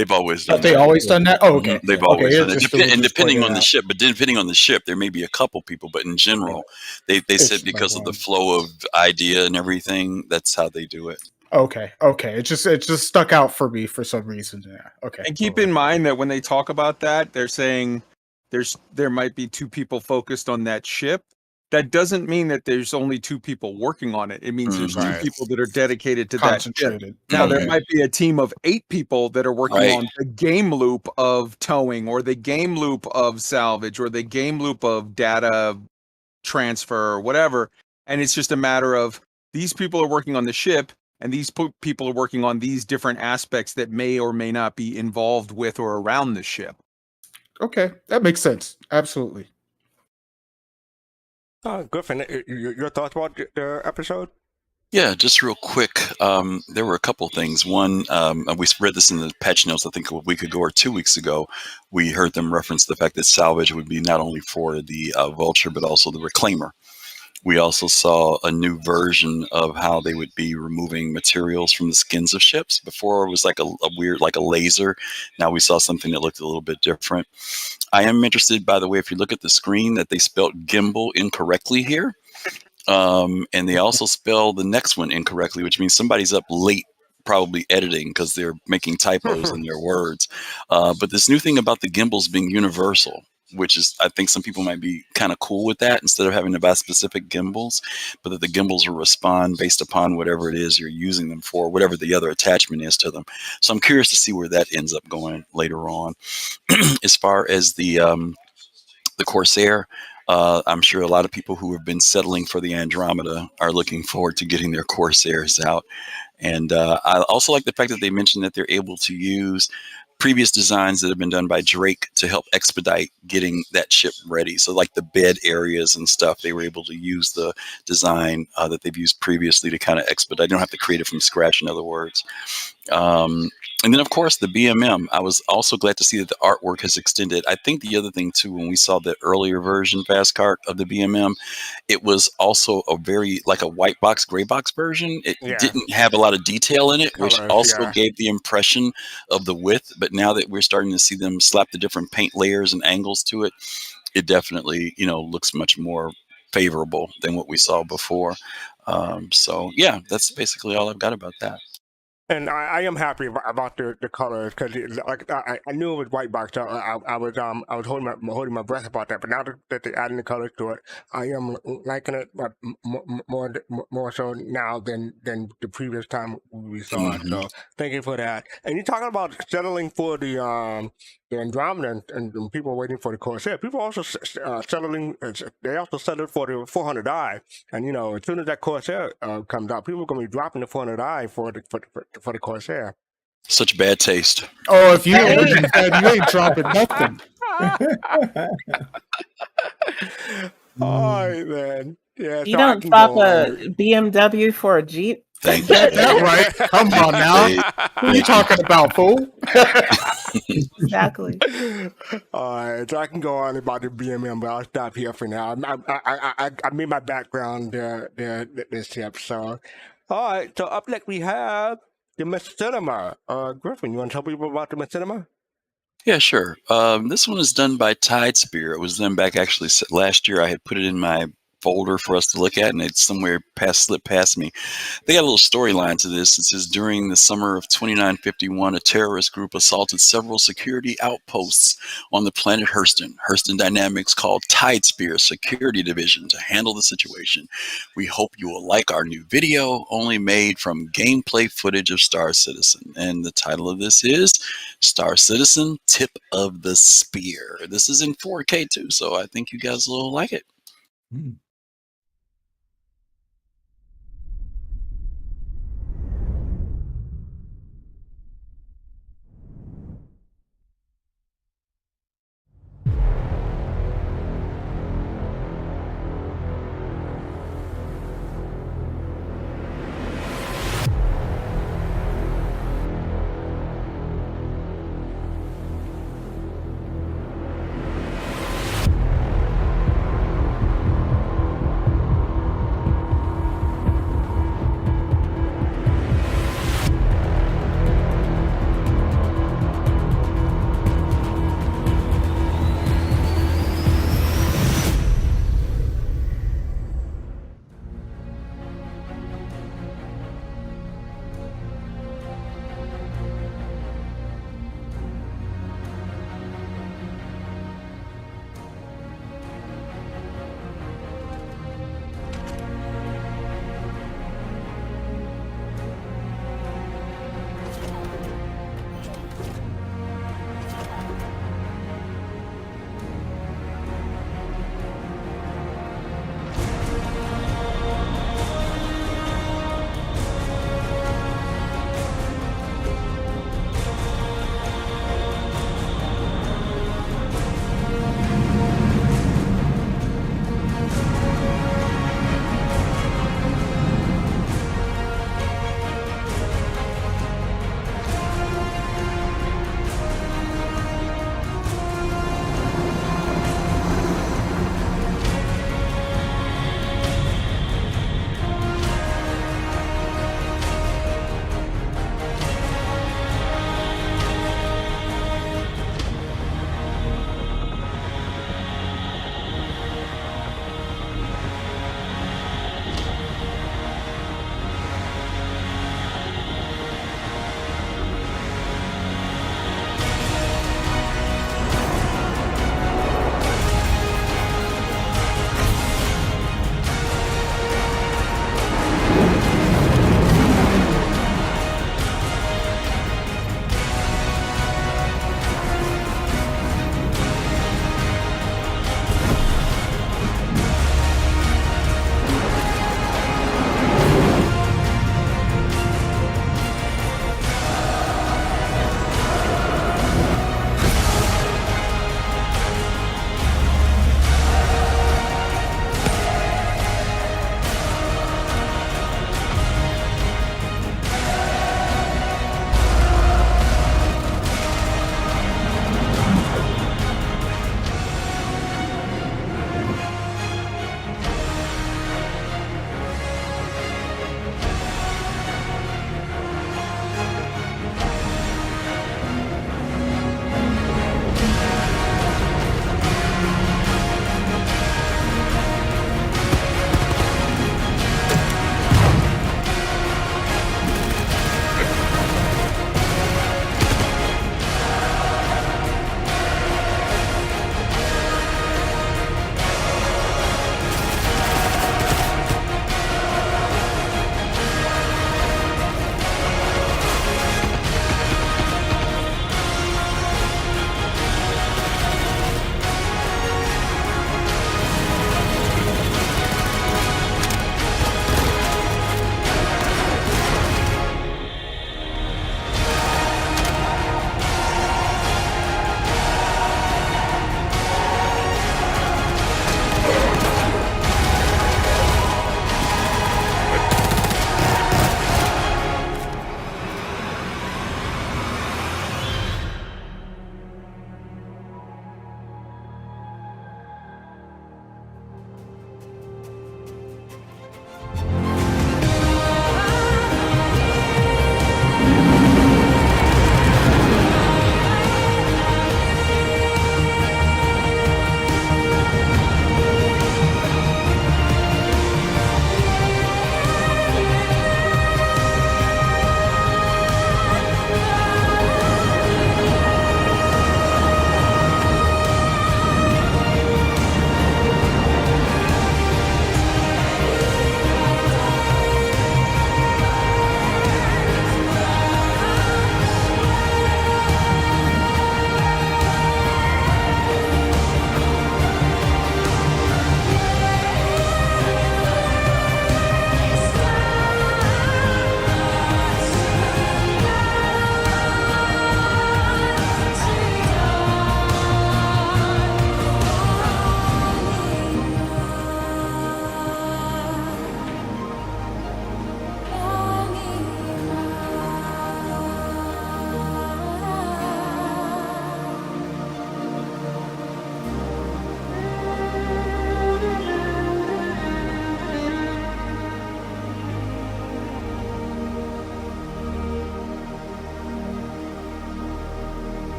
they that. always done that? Oh, okay. They've always done it. Just Depending pointing on the out. ship, but depending on the ship, there may be a couple people, but in general, they said because of the flow of idea and everything, that's how they do it. Okay. It just stuck out for me for some reason. Yeah. Okay. And keep in mind that when they talk about that, they're saying there might be two people focused on that ship. That doesn't mean that there's only two people working on it. It means there's two people that are dedicated to that ship. Concentrated. Now there might be a team of 8 people that are working Right. on the game loop of towing, or the game loop of salvage, or the game loop of data transfer, or whatever. And it's just a matter of these people are working on the ship, and these people are working on these different aspects that may or may not be involved with or around the ship. Okay, that makes sense. Absolutely. Griffin, your thoughts about the episode? Yeah, just real quick. There were a couple things. One, we read this in the patch notes, I think a week ago or 2 weeks ago. We heard them reference the fact that salvage would be not only for the Vulture, but also the Reclaimer. We also saw a new version of how they would be removing materials from the skins of ships. Before it was like a weird, like a laser. Now we saw something that looked a little bit different. I am interested, by the way, if you look at the screen, that they spelled gimbal incorrectly here. And they also spell the next one incorrectly, which means somebody's up late probably editing because they're making typos in their words. But this new thing about the gimbals being universal, which is, I think some people might be kind of cool with that instead of having to buy specific gimbals, but that the gimbals will respond based upon whatever it is you're using them for, whatever the other attachment is to them. So I'm curious to see where that ends up going later on. As far as the Corsair, I'm sure a lot of people who have been settling for the Andromeda are looking forward to getting their Corsairs out. And I also like the fact that they mentioned that they're able to use previous designs that have been done by Drake to help expedite getting that ship ready. So like the bed areas and stuff, they were able to use the design that they've used previously to kind of expedite. They don't have to create it from scratch, in other words. And then, of course, the BMM. I was also glad to see that the artwork has extended. I think the other thing, too, when we saw the earlier version, fastcart of the BMM, it was also a very, like a white box, gray box version. It didn't have a lot of detail in it, which also gave the impression of the width. But now that we're starting to see them slap the different paint layers and angles to it, it definitely, looks much more favorable than what we saw before. So, yeah, that's basically all I've got about that. And I am happy about the colors because like I knew it was white box. So I was holding my breath about that. But now that they're adding the colors to it, I am liking it more so now than the previous time we saw it. So thank you for that. And you're talking about settling for the Andromeda and people waiting for the Corsair. People also settling. They also settled for the 400i. And as soon as that Corsair comes out, people are going to be dropping the 400i for the Corsair. Such bad taste. Oh, if you ain't dropping nothing. All right, man. Yeah, You don't swap a BMW for a Jeep? Thank you. That right? Come on now. Who are you talking about, fool? Exactly. All right, so I can go on about the BMM, but I'll stop here for now. I made my background this ship. So, all right. So up next we have the Machinima. Griffin, you want to tell people about the Machinima? Yeah, sure. This one is done by TideSpear. It was done back actually last year. I had put it in my folder for us to look at, and it somewhere slipped past me. They got a little storyline to this. It says, during the summer of 2951, a terrorist group assaulted several security outposts on the planet Hurston. Hurston Dynamics called TideSpear Security Division to handle the situation. We hope you will like our new video, only made from gameplay footage of Star Citizen. And the title of this is Star Citizen Tip of the Spear. This is in 4K too, so I think you guys will like it.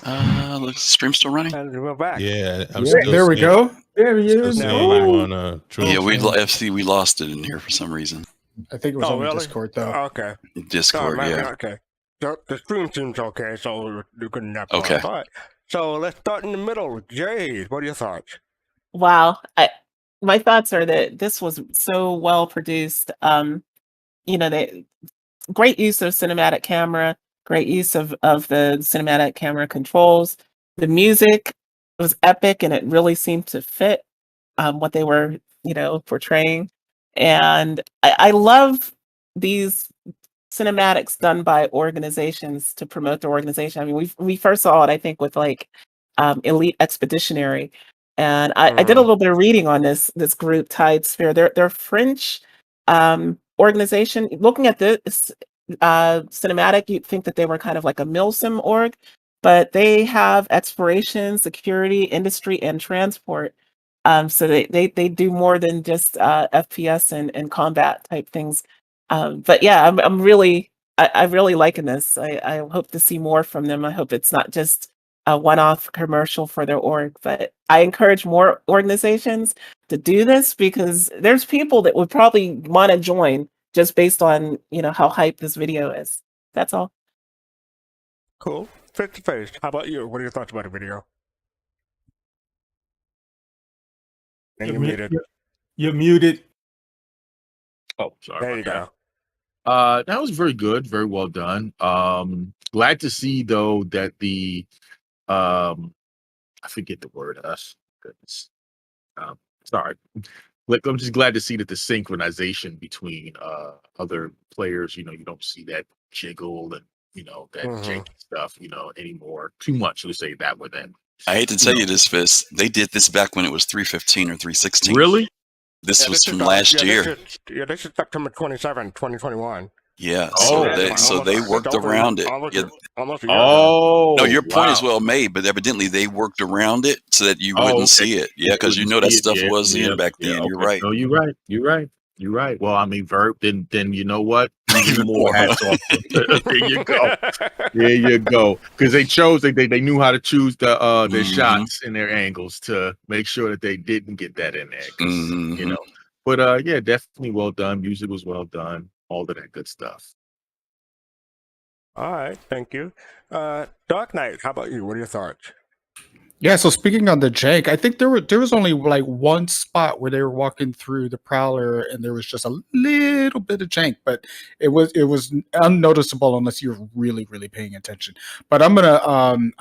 Looks stream still running. And we're back. Yeah, I'm Yeah, still There we seeing, go. There he still is. seeing Now you we're on Twitch. Yeah, we Okay. FC we lost it in here for some reason. I think it was Oh, on the really? Discord though. Okay. Discord, man, yeah. Okay. The stream seems okay, so you couldn't have Okay. All right. So let's start in the middle. Jade, what are your thoughts? Wow. My thoughts are that this was so well produced. They great use of cinematic camera, great use of the cinematic camera controls. The music was epic and it really seemed to fit what they were, portraying. And I love these cinematics done by organizations to promote the organization. I mean, we first saw it, I think, with like Elite Expeditionary. And I did a little bit of reading on this group, TideSpear. They're a French organization. Looking at this cinematic, you'd think that they were kind of like a milsim org, but they have exploration, security, industry, and transport. So they do more than just FPS and combat type things. But yeah, I'm really I really liking this. I hope to see more from them. I hope it's not just a one-off commercial for their org, but I encourage more organizations to do this because there's people that would probably want to join just based on how hype this video is. That's all. Cool. Face to face. How about you? What are your thoughts about the video? And you're muted. You're muted. Oh, sorry. There you about go. That was very good, very well done. Glad to see though that the I forget the word. Goodness. Sorry. Like I'm just glad to see that the synchronization between other players, you don't see that jiggle and that janky stuff, anymore. Too much, let's say that with them. I hate to tell you this, Fist. They did this back when it was 315 or 316. Really? This was from last year. This is September 27, 2021. Yeah, Oh, so they worked around it. Yeah. Almost a year ago. Oh, No, your point wow. is well made, but evidently they worked around it so that you wouldn't see it. Yeah, because that stuff was in back then. Okay. You're right. No, you're right. Well, I mean, Verb, then you know what? Even more hats off. There you go. There you go. Because they chose, they knew how to choose their shots and their angles to make sure that they didn't get that in there. But yeah, definitely well done. Music was well done. All of that good stuff. All right, thank you. Dark Knight, how about you? What are your thoughts? Yeah, so speaking on the jank, I think there was only like one spot where they were walking through the Prowler and there was just a little bit of jank, but it was unnoticeable unless you're really, really paying attention. But I'm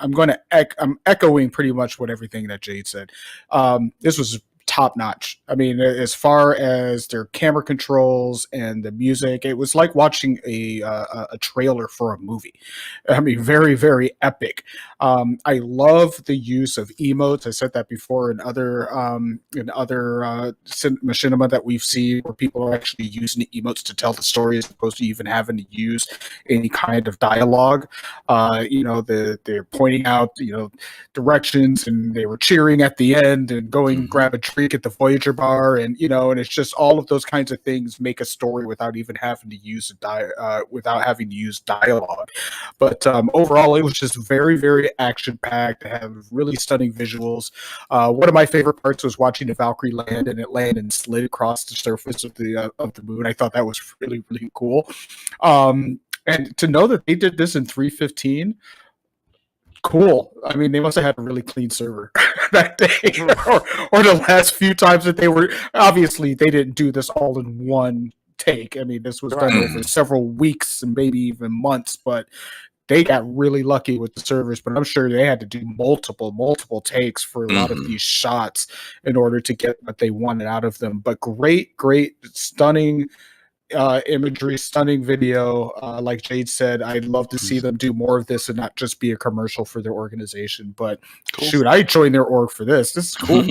echoing pretty much what everything that Jade said. This was top notch. I mean, as far as their camera controls and the music, it was like watching a trailer for a movie. I mean, very, very epic. I love the use of emotes. I said that before in other machinima that we've seen, where people are actually using emotes to tell the story as opposed to even having to use any kind of dialogue. They're pointing out directions, and they were cheering at the end and going grab a drink at the Voyager bar, and it's just all of those kinds of things make a story without even having to use dialogue. But overall, it was just very, very action-packed. Have really stunning visuals. One of my favorite parts was watching the Valkyrie land, and it landed and slid across the surface of the moon. I thought that was really, really cool. And to know that they did this in 315, cool. I mean, they must have had a really clean server that day, or the last few times that they were. Obviously, they didn't do this all in one take. I mean, this was done over several weeks and maybe even months, but they got really lucky with the servers. But I'm sure they had to do multiple takes for a lot of these shots in order to get what they wanted out of them. But great, stunning imagery, stunning video. Like Jade said, I'd love to see them do more of this and not just be a commercial for their organization. But shoot, I joined their org for this. This is cool.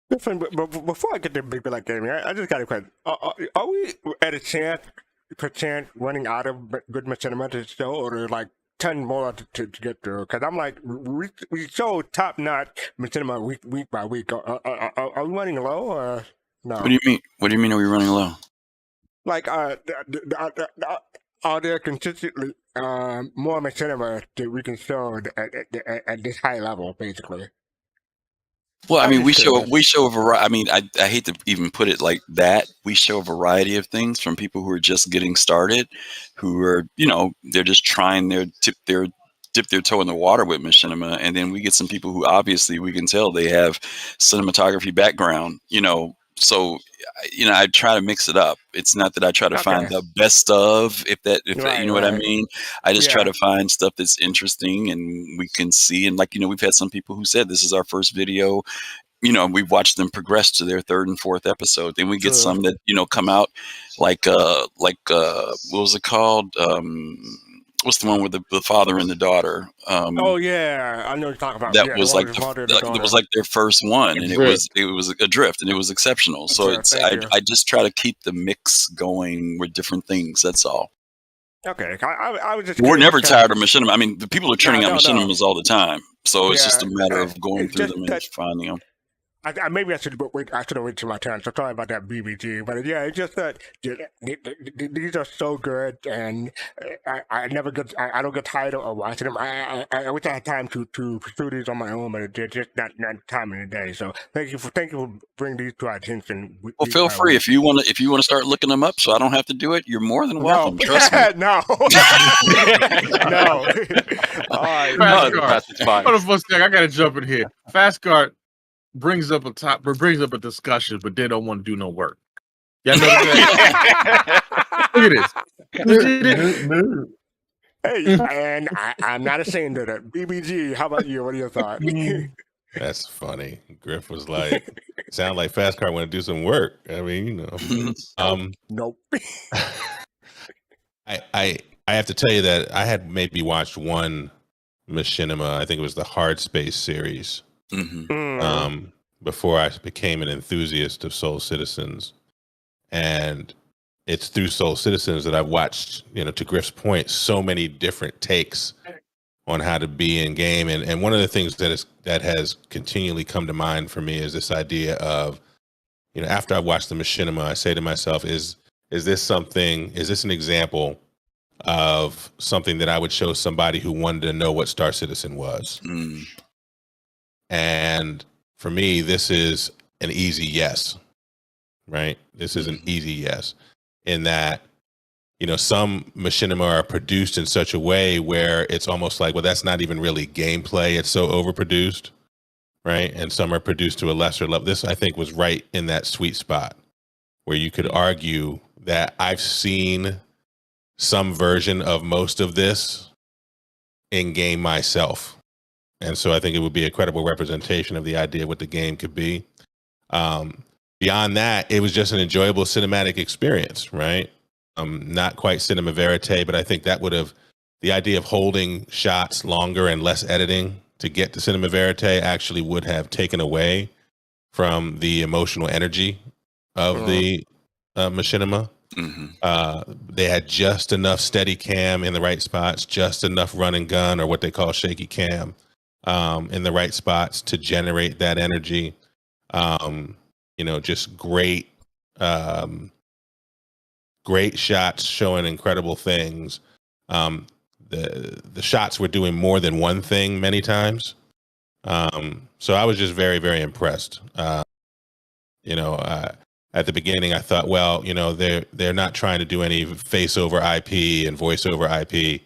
Listen, but before I get to Big Black Gaming, I just got a question. Are we at a chance running out of good machinima to show, or like 10 more to get through? Because I'm like, we show top notch machinima week by week. Are we running low or no? What do you mean? What do you mean? Are we running low? Like, are there consistently more machinima that we can show at this high level, basically? Well, I I'm mean, just curious. we show a variety. I mean, I hate to even put it like that. We show a variety of things from people who are just getting started, who are, you know, they're just trying dip their toe in the water with machinima, and then we get some people who obviously we can tell they have cinematography background, you know. So, you know, I try to mix it up. It's not that I try to find Okay. the best of, if that, you Right, know what I right. mean. I just try Yeah. to find stuff that's interesting and we can see. And like, you know, we've had some people who said this is our first video. You know, we've watched them progress to their third and fourth episode. Then we get True. some that, you know, come out like what was it called? What's the one with the father and the daughter? Oh yeah, I know what you're talking about. That Yeah, the was one like with the father and the it was daughter. like their first one, and it was Adrift. Adrift, and it was exceptional. So Sure, it's thank you. I just try to keep the mix going with different things. That's all. Okay, I was just We're curious never because tired of machinima. I mean, the people are churning out no. machinimas all the time. So it's just Yeah, a matter of going it's through just them and that finding them. maybe I should wait. I should have waited till my turn. So sorry about that, BBG. But yeah, it's just that these are so good, and I never get. I don't get tired of watching them. I wish I had time to pursue these on my own, but it's just not time in the day. So thank you for bringing these to our attention. Well, feel free if you want to start looking them up, so I don't have to do it. You're more than welcome. Trust me. No, no. All right. Fastcart. Hold on for a second. I gotta jump in here. Fastcart brings up a discussion, but they don't want to do no work. Y'all know that? Look at this. Hey, and I'm not ashamed of that. BBG, how about you? What are your thoughts? That's funny. Griff was like, sound like Fastcart want to do some work. I mean, you know. Nope. I have to tell you that I had maybe watched one machinima. I think it was the Hard Space series. Before I became an enthusiast of Soul Citizens. And it's through Soul Citizens that I've watched, you know, to Griff's point, so many different takes on how to be in game. And one of the things that has continually come to mind for me is this idea of, you know, after I watch the machinima, I say to myself, is this an example of something that I would show somebody who wanted to know what Star Citizen was? And for me, this is an easy yes, right? This is an easy yes, in that, you know, some machinima are produced in such a way where it's almost like, well, that's not even really gameplay. It's so overproduced, right? And some are produced to a lesser level. This, I think, was right in that sweet spot where you could argue that I've seen some version of most of this in game myself. And so I think it would be a credible representation of the idea of what the game could be. Beyond that, it was just an enjoyable cinematic experience, right? Not quite cinema verite, but I think that would have, the idea of holding shots longer and less editing to get to cinema verite actually would have taken away from the emotional energy of the machinima. They had just enough steady cam in the right spots, just enough run and gun, or what they call shaky cam, in the right spots to generate that energy. You know, just great shots showing incredible things. The shots were doing more than one thing many times. So I was just very, very impressed. You know, at the beginning, I thought, well, you know, they're not trying to do any face over IP and voice over IP.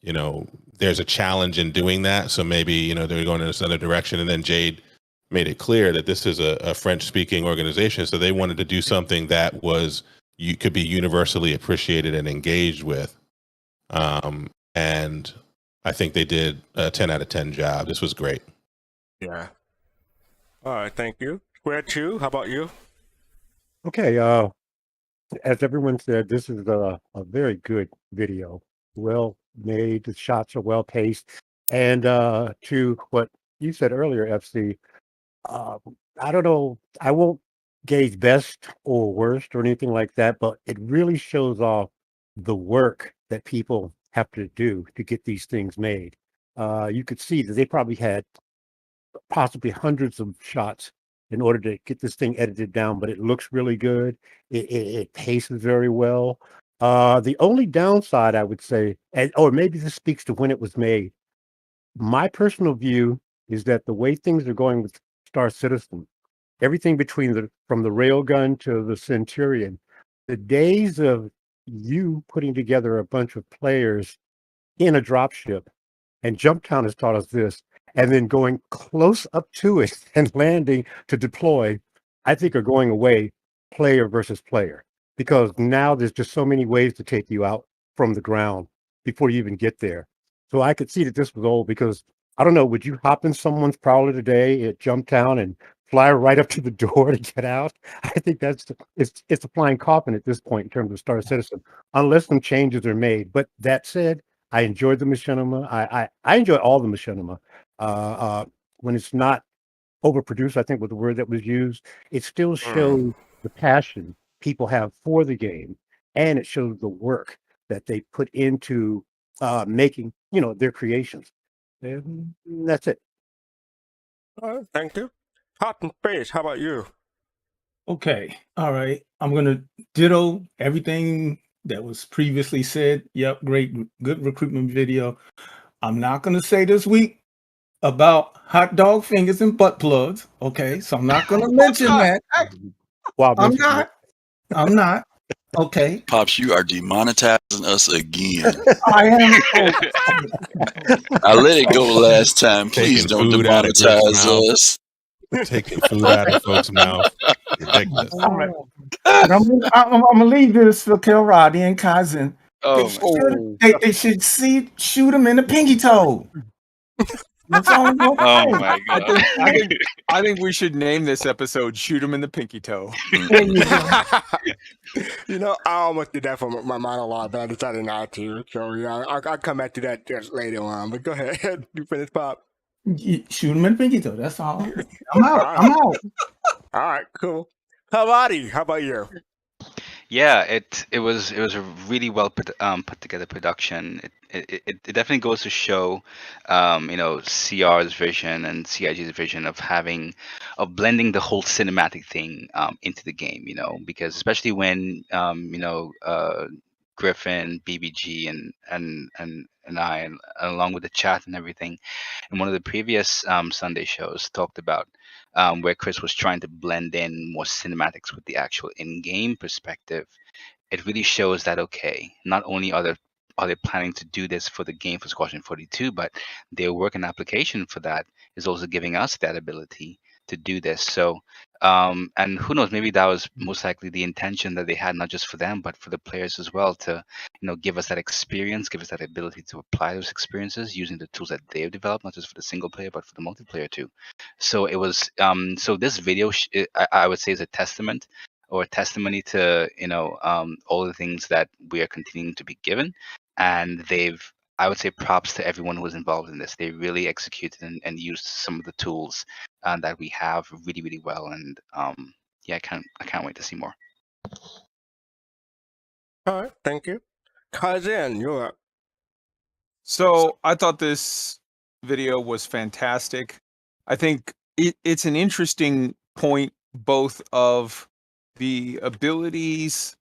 You know, there's a challenge in doing that. So maybe, you know, they're going in this other direction. And then Jade made it clear that this is a French-speaking organization. So they wanted to do something that could be universally appreciated and engaged with. And I think they did a 10 out of 10 job. This was great. Yeah. All right, thank you. Square 2, how about you? Okay, as everyone said, this is a very good video. Well made, the shots are well paced. And to what you said earlier, FC, I don't know, I won't gauge best or worst or anything like that, but it really shows off the work that people have to do to get these things made. You could see that they probably had possibly hundreds of shots in order to get this thing edited down, but it looks really good. It paces very well. The only downside I would say, or maybe this speaks to when it was made, my personal view is that the way things are going with Star Citizen, everything from the railgun to the Centurion, the days of you putting together a bunch of players in a dropship, and Jumptown has taught us this, and then going close up to it and landing to deploy, I think are going away, player versus player, because now there's just so many ways to take you out from the ground before you even get there. So I could see that this was old because I don't know, would you hop in someone's prowler today at Jumptown and fly right up to the door to get out? I think it's a flying coffin at this point in terms of Star Citizen, unless some changes are made. But that said, I enjoyed the machinima. I enjoy all the machinima. When it's not overproduced, I think was the word that was used, it still shows the passion people have for the game, and it shows the work that they put into making, their creations. And that's it. All right, thank you. Hot and Face, how about you? Okay. All right. I'm going to ditto everything that was previously said. Yep. Great. Good recruitment video. I'm not going to say this week about hot dog fingers and butt plugs. Okay. So I'm not going to mention that. Wow, I'm not. Okay. Pops, you are demonetizing us again. I am. I let it go last time. Please Taking don't food out of Griff's demonetize mouth. us. Taking food out of folks' mouth. Ridiculous. All right. And I'm gonna leave this for Kilradi and Kaizen. They should shoot him in the pinky toe. That's all I'm gonna say. Oh my god! I think we should name this episode "Shoot 'Em in the Pinky Toe." There you go. I almost did that for my monologue, but I decided not to. So, yeah, I'll come back to that just later on. But go ahead. You finish, Pop. Shoot him in the pinky toe. That's all. I'm out. All right, cool. Havadi, how about you? Yeah, it was a really well put together production. It definitely goes to show, CR's vision and CIG's vision of blending the whole cinematic thing into the game. Because especially when Griffin, BBG, and I, and along with the chat and everything, in one of the previous Sunday shows, talked about where Chris was trying to blend in more cinematics with the actual in-game perspective. It really shows that not only are they planning to do this for the game for Squadron 42, but their work and application for that is also giving us that ability to do this. So, and who knows, maybe that was most likely the intention that they had, not just for them, but for the players as well, to give us that experience, give us that ability to apply those experiences using the tools that they've developed, not just for the single player, but for the multiplayer too. So it was, so this video, I would say, is a testament or a testimony to all the things that we are continuing to be given, and I would say props to everyone who was involved in this. They really executed and used some of the tools that we have really, really well. And I can't wait to see more. All right, thank you. Kaizen, you're up. So I thought this video was fantastic. I think it's an interesting point, both of the abilities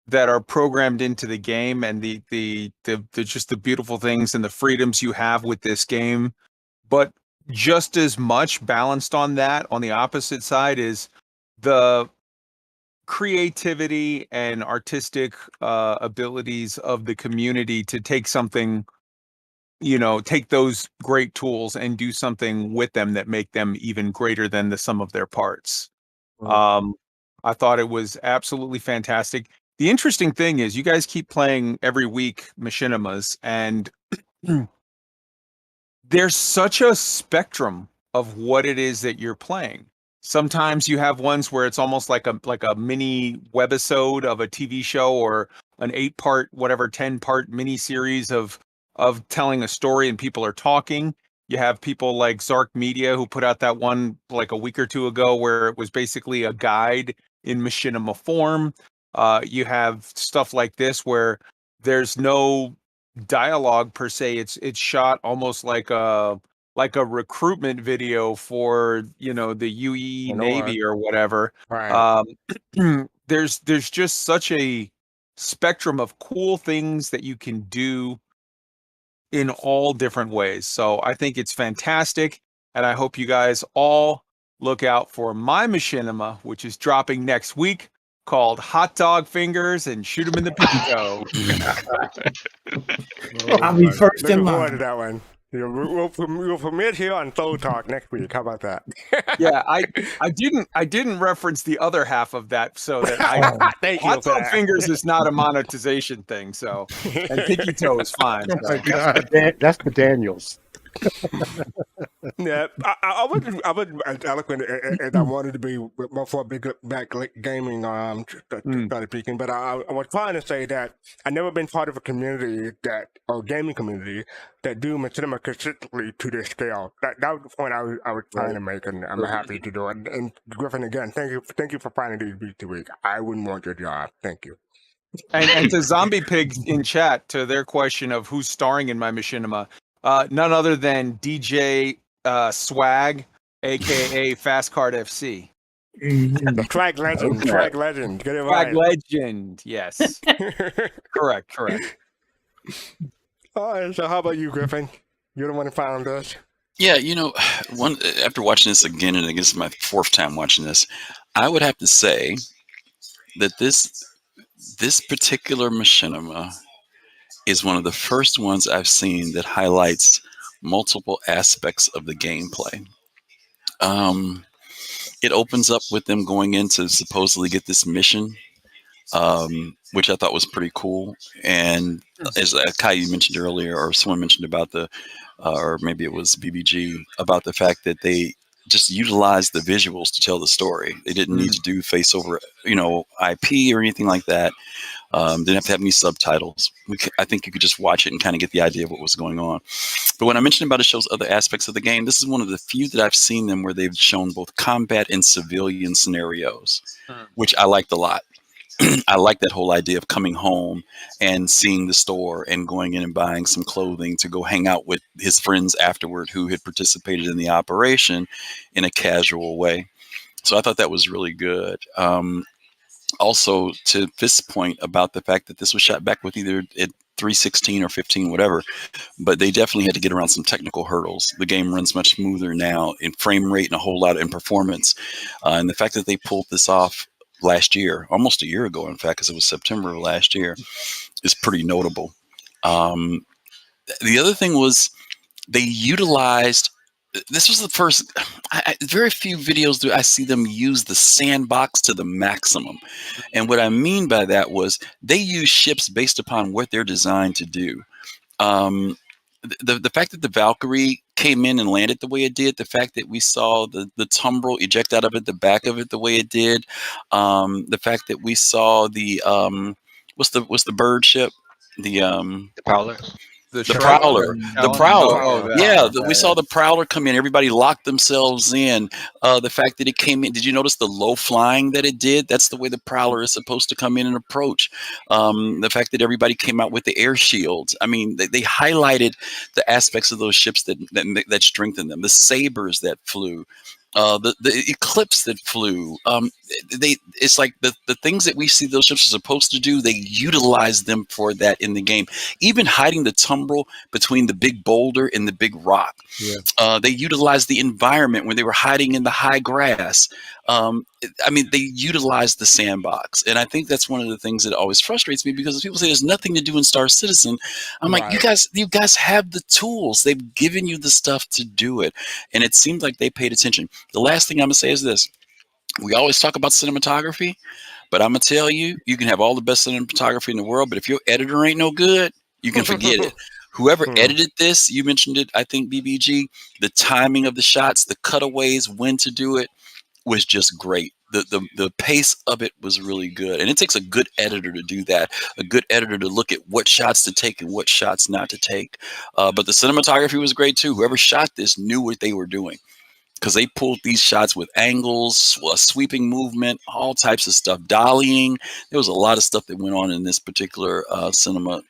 that are programmed into the game and the just the beautiful things and the freedoms you have with this game, but just as much balanced on that, on the opposite side, is the creativity and artistic abilities of the community to take something, take those great tools and do something with them that make them even greater than the sum of their parts. I thought it was absolutely fantastic. The interesting thing is you guys keep playing every week Machinimas, and there's such a spectrum of what it is that you're playing. Sometimes you have ones where it's almost like a mini webisode of a TV show, or an 8-part, 10-part mini series of telling a story and people are talking. You have people like Zark Media who put out that one like a week or two ago where it was basically a guide in machinima form. You have stuff like this where there's no dialogue per se. It's shot almost like a recruitment video for the UE Navy or whatever. Right. There's just such a spectrum of cool things that you can do in all different ways. So I think it's fantastic, and I hope you guys all look out for my machinima, which is dropping next week, called Hot Dog Fingers and Shoot 'em in the Pinky Toe. I'll be first in Looking forward to line. that one. We'll premiere here on Soul Talk next week. How about that? Yeah, I didn't reference the other half of that, so that Thank you Hot for Dog that. Fingers is not a monetization thing, so and Pinky Toe is fine. Oh my So. god. That's the Daniels. Yeah, I wasn't as eloquent as I wanted to be before Big Back Gaming started speaking, but I was trying to say that I've never been part of a community or gaming community that do machinima consistently to this scale. That was the point I was trying to make, and I'm happy to do it. And Griffin, again, thank you for finding these beats a week. I wouldn't want your job. Thank you. And to Zombie Pigs in chat, to their question of who's starring in my machinima, none other than DJ Swag, aka Fastcart FC. The Swag Legend, Okay. Swag Legend. Get it Swag right. Legend, yes. Correct. All right, so how about you, Griffin? You're the one who found us. Yeah, after watching this again, and I guess my fourth time watching this, I would have to say that this particular machinima is one of the first ones I've seen that highlights multiple aspects of the gameplay. It opens up with them going in to supposedly get this mission, which I thought was pretty cool. And as Kai, you mentioned earlier, or someone mentioned about or maybe it was BBG, about the fact that they just utilized the visuals to tell the story. They didn't need to do face over, IP or anything like that. Didn't have to have any subtitles. I think you could just watch it and kind of get the idea of what was going on. But when I mentioned about it shows other aspects of the game, this is one of the few that I've seen them where they've shown both combat and civilian scenarios, which I liked a lot. I like that whole idea of coming home and seeing the store and going in and buying some clothing to go hang out with his friends afterward who had participated in the operation in a casual way. So I thought that was really good. Also, to this point about the fact that this was shot back with either at 316 or 15, whatever, but they definitely had to get around some technical hurdles. The game runs much smoother now in frame rate and a whole lot in performance. And the fact that they pulled this off last year, almost a year ago, in fact, because it was September of last year, is pretty notable. The other thing was they utilized, this was the first, very few videos do I see them use the sandbox to the maximum. And what I mean by that was they use ships based upon what they're designed to do. The fact that the Valkyrie came in and landed the way it did, the fact that we saw the tumbrel eject out of it, the back of it the way it did, the fact that we saw the what's the bird ship, the Prowler. The Prowler. The Prowler. We saw the Prowler come in. Everybody locked themselves in. The fact that it came in. Did you notice the low flying that it did? That's the way the Prowler is supposed to come in and approach. The fact that everybody came out with the air shields. I mean, they highlighted the aspects of those ships that strengthened them. The sabers that flew. The Eclipse that flew. It's like the things that we see those ships are supposed to do, they utilize them for that in the game. Even hiding the tumbrel between the big boulder and the big rock. Yeah. They utilized the environment when they were hiding in the high grass. They utilized the sandbox. And I think that's one of the things that always frustrates me, because people say there's nothing to do in Star Citizen. I'm like, you guys have the tools. They've given you the stuff to do it. And it seems like they paid attention. The last thing I'm going to say is this. We always talk about cinematography, but I'm going to tell you, you can have all the best cinematography in the world, but if your editor ain't no good, you can forget it. Whoever edited this, you mentioned it, I think, BBG, the timing of the shots, the cutaways, when to do it, was just great. The pace of it was really good. And it takes a good editor to do that, a good editor to look at what shots to take and what shots not to take. But the cinematography was great too. Whoever shot this knew what they were doing, because they pulled these shots with angles, sweeping movement, all types of stuff, dollying. There was a lot of stuff that went on in this particular machinima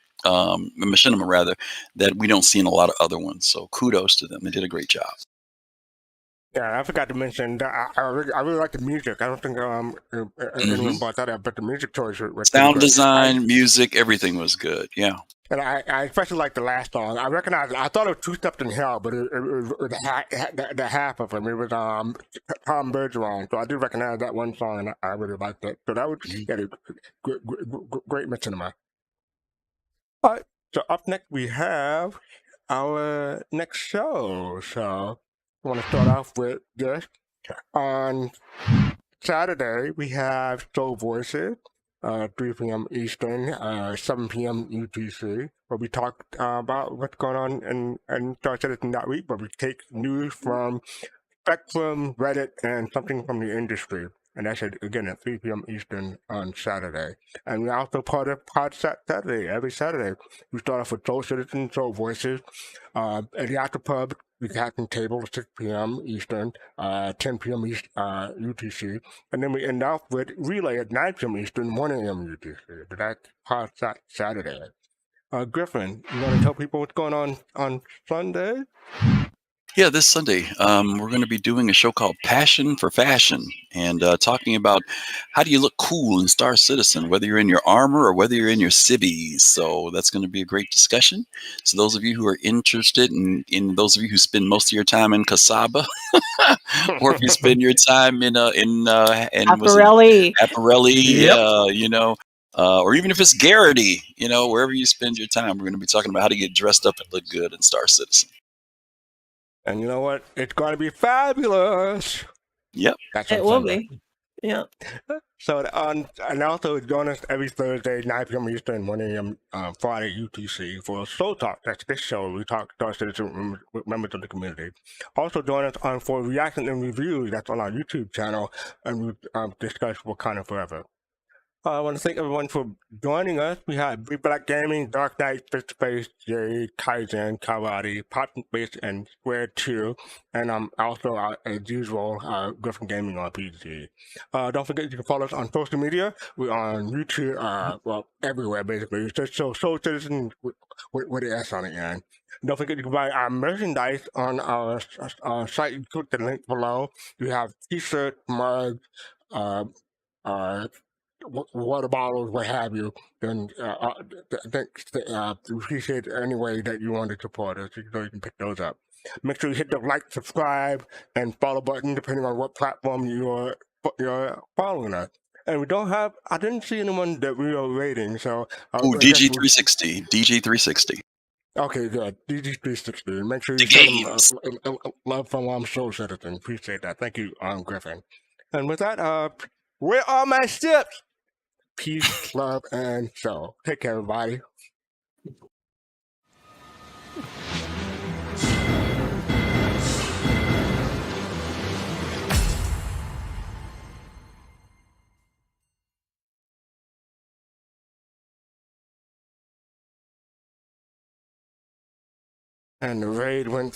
rather, that we don't see in a lot of other ones. So kudos to them. They did a great job. Yeah, I forgot to mention that I really like the music. I don't think Hmm. anyone brought that up, but the music choice were pretty Sound good. design, music, everything was good. Yeah. And I especially like the last song. I recognize. I thought it was Two Steps in Hell, but it was the half of him. It was Tom Bergeron. So I do recognize that one song, and I really liked it. So that was great Machinima. All right. So up next we have our next show. So I want to start off with this. On Saturday we have Soul Voices. 3 p.m. Eastern, 7 p.m. UTC, where we talk about what's going on in Star Citizen that week, where we take news from Spectrum, Reddit, and something from the industry. And that's again at 3 p.m. Eastern on Saturday. And we also part of Pod Saturday. Every Saturday, we start off with Soul Citizen, Soul Voices. At the After Pub, we Captain Table at 6 p.m. Eastern, 10 p.m. UTC. And then we end off with Relay at 9 p.m. Eastern, 1 a.m. UTC. But that's Pod Saturday. Griffin, you want to tell people what's going on Sunday? Yeah, this Sunday, we're going to be doing a show called Passion for Fashion and talking about how do you look cool in Star Citizen, whether you're in your armor or whether you're in your civvies. So that's going to be a great discussion. So those of you who are interested, in those of you who spend most of your time in Kasaba, or if you spend your time in Apparelli. Apparelli, or even if it's Garrity, wherever you spend your time, we're going to be talking about how to get dressed up and look good in Star Citizen. And you know what? It's going to be fabulous. Yep. That's It will be. Yeah. So and also join us every Thursday, 9 p.m. Eastern, 1 a.m. Friday UTC for Soul Talk. That's this show. We talk Star Citizen with members of the community. Also join us for reaction and reviews. That's on our YouTube channel, and we discuss Wakanda Forever. I want to thank everyone for joining us. We had Big Black Gaming, Dark Knight, Fist Space, Jade, Kaizen, Karate, Potent Space, and Square 2. And also, as usual, Griffin Gaming RPG. Don't forget you can follow us on social media. We're on YouTube, well, everywhere basically. It's just Soul Citizen with the S on it, and don't forget you can buy our merchandise on our site. You click the link below. We have t-shirts, mugs, water bottles, what have you, then appreciate any way that you want to support us, so you can pick those up. Make sure you hit the like, subscribe, and follow button, depending on what platform you're following us. And I didn't see anyone that we are rating, so... DG360. DG360. Okay, good. DG360. Make sure you show them love from Soul Citizen. Appreciate that. Thank you, Griffin. And with that, where are my ships? Peace, love, and show. Take care, everybody. And the raid went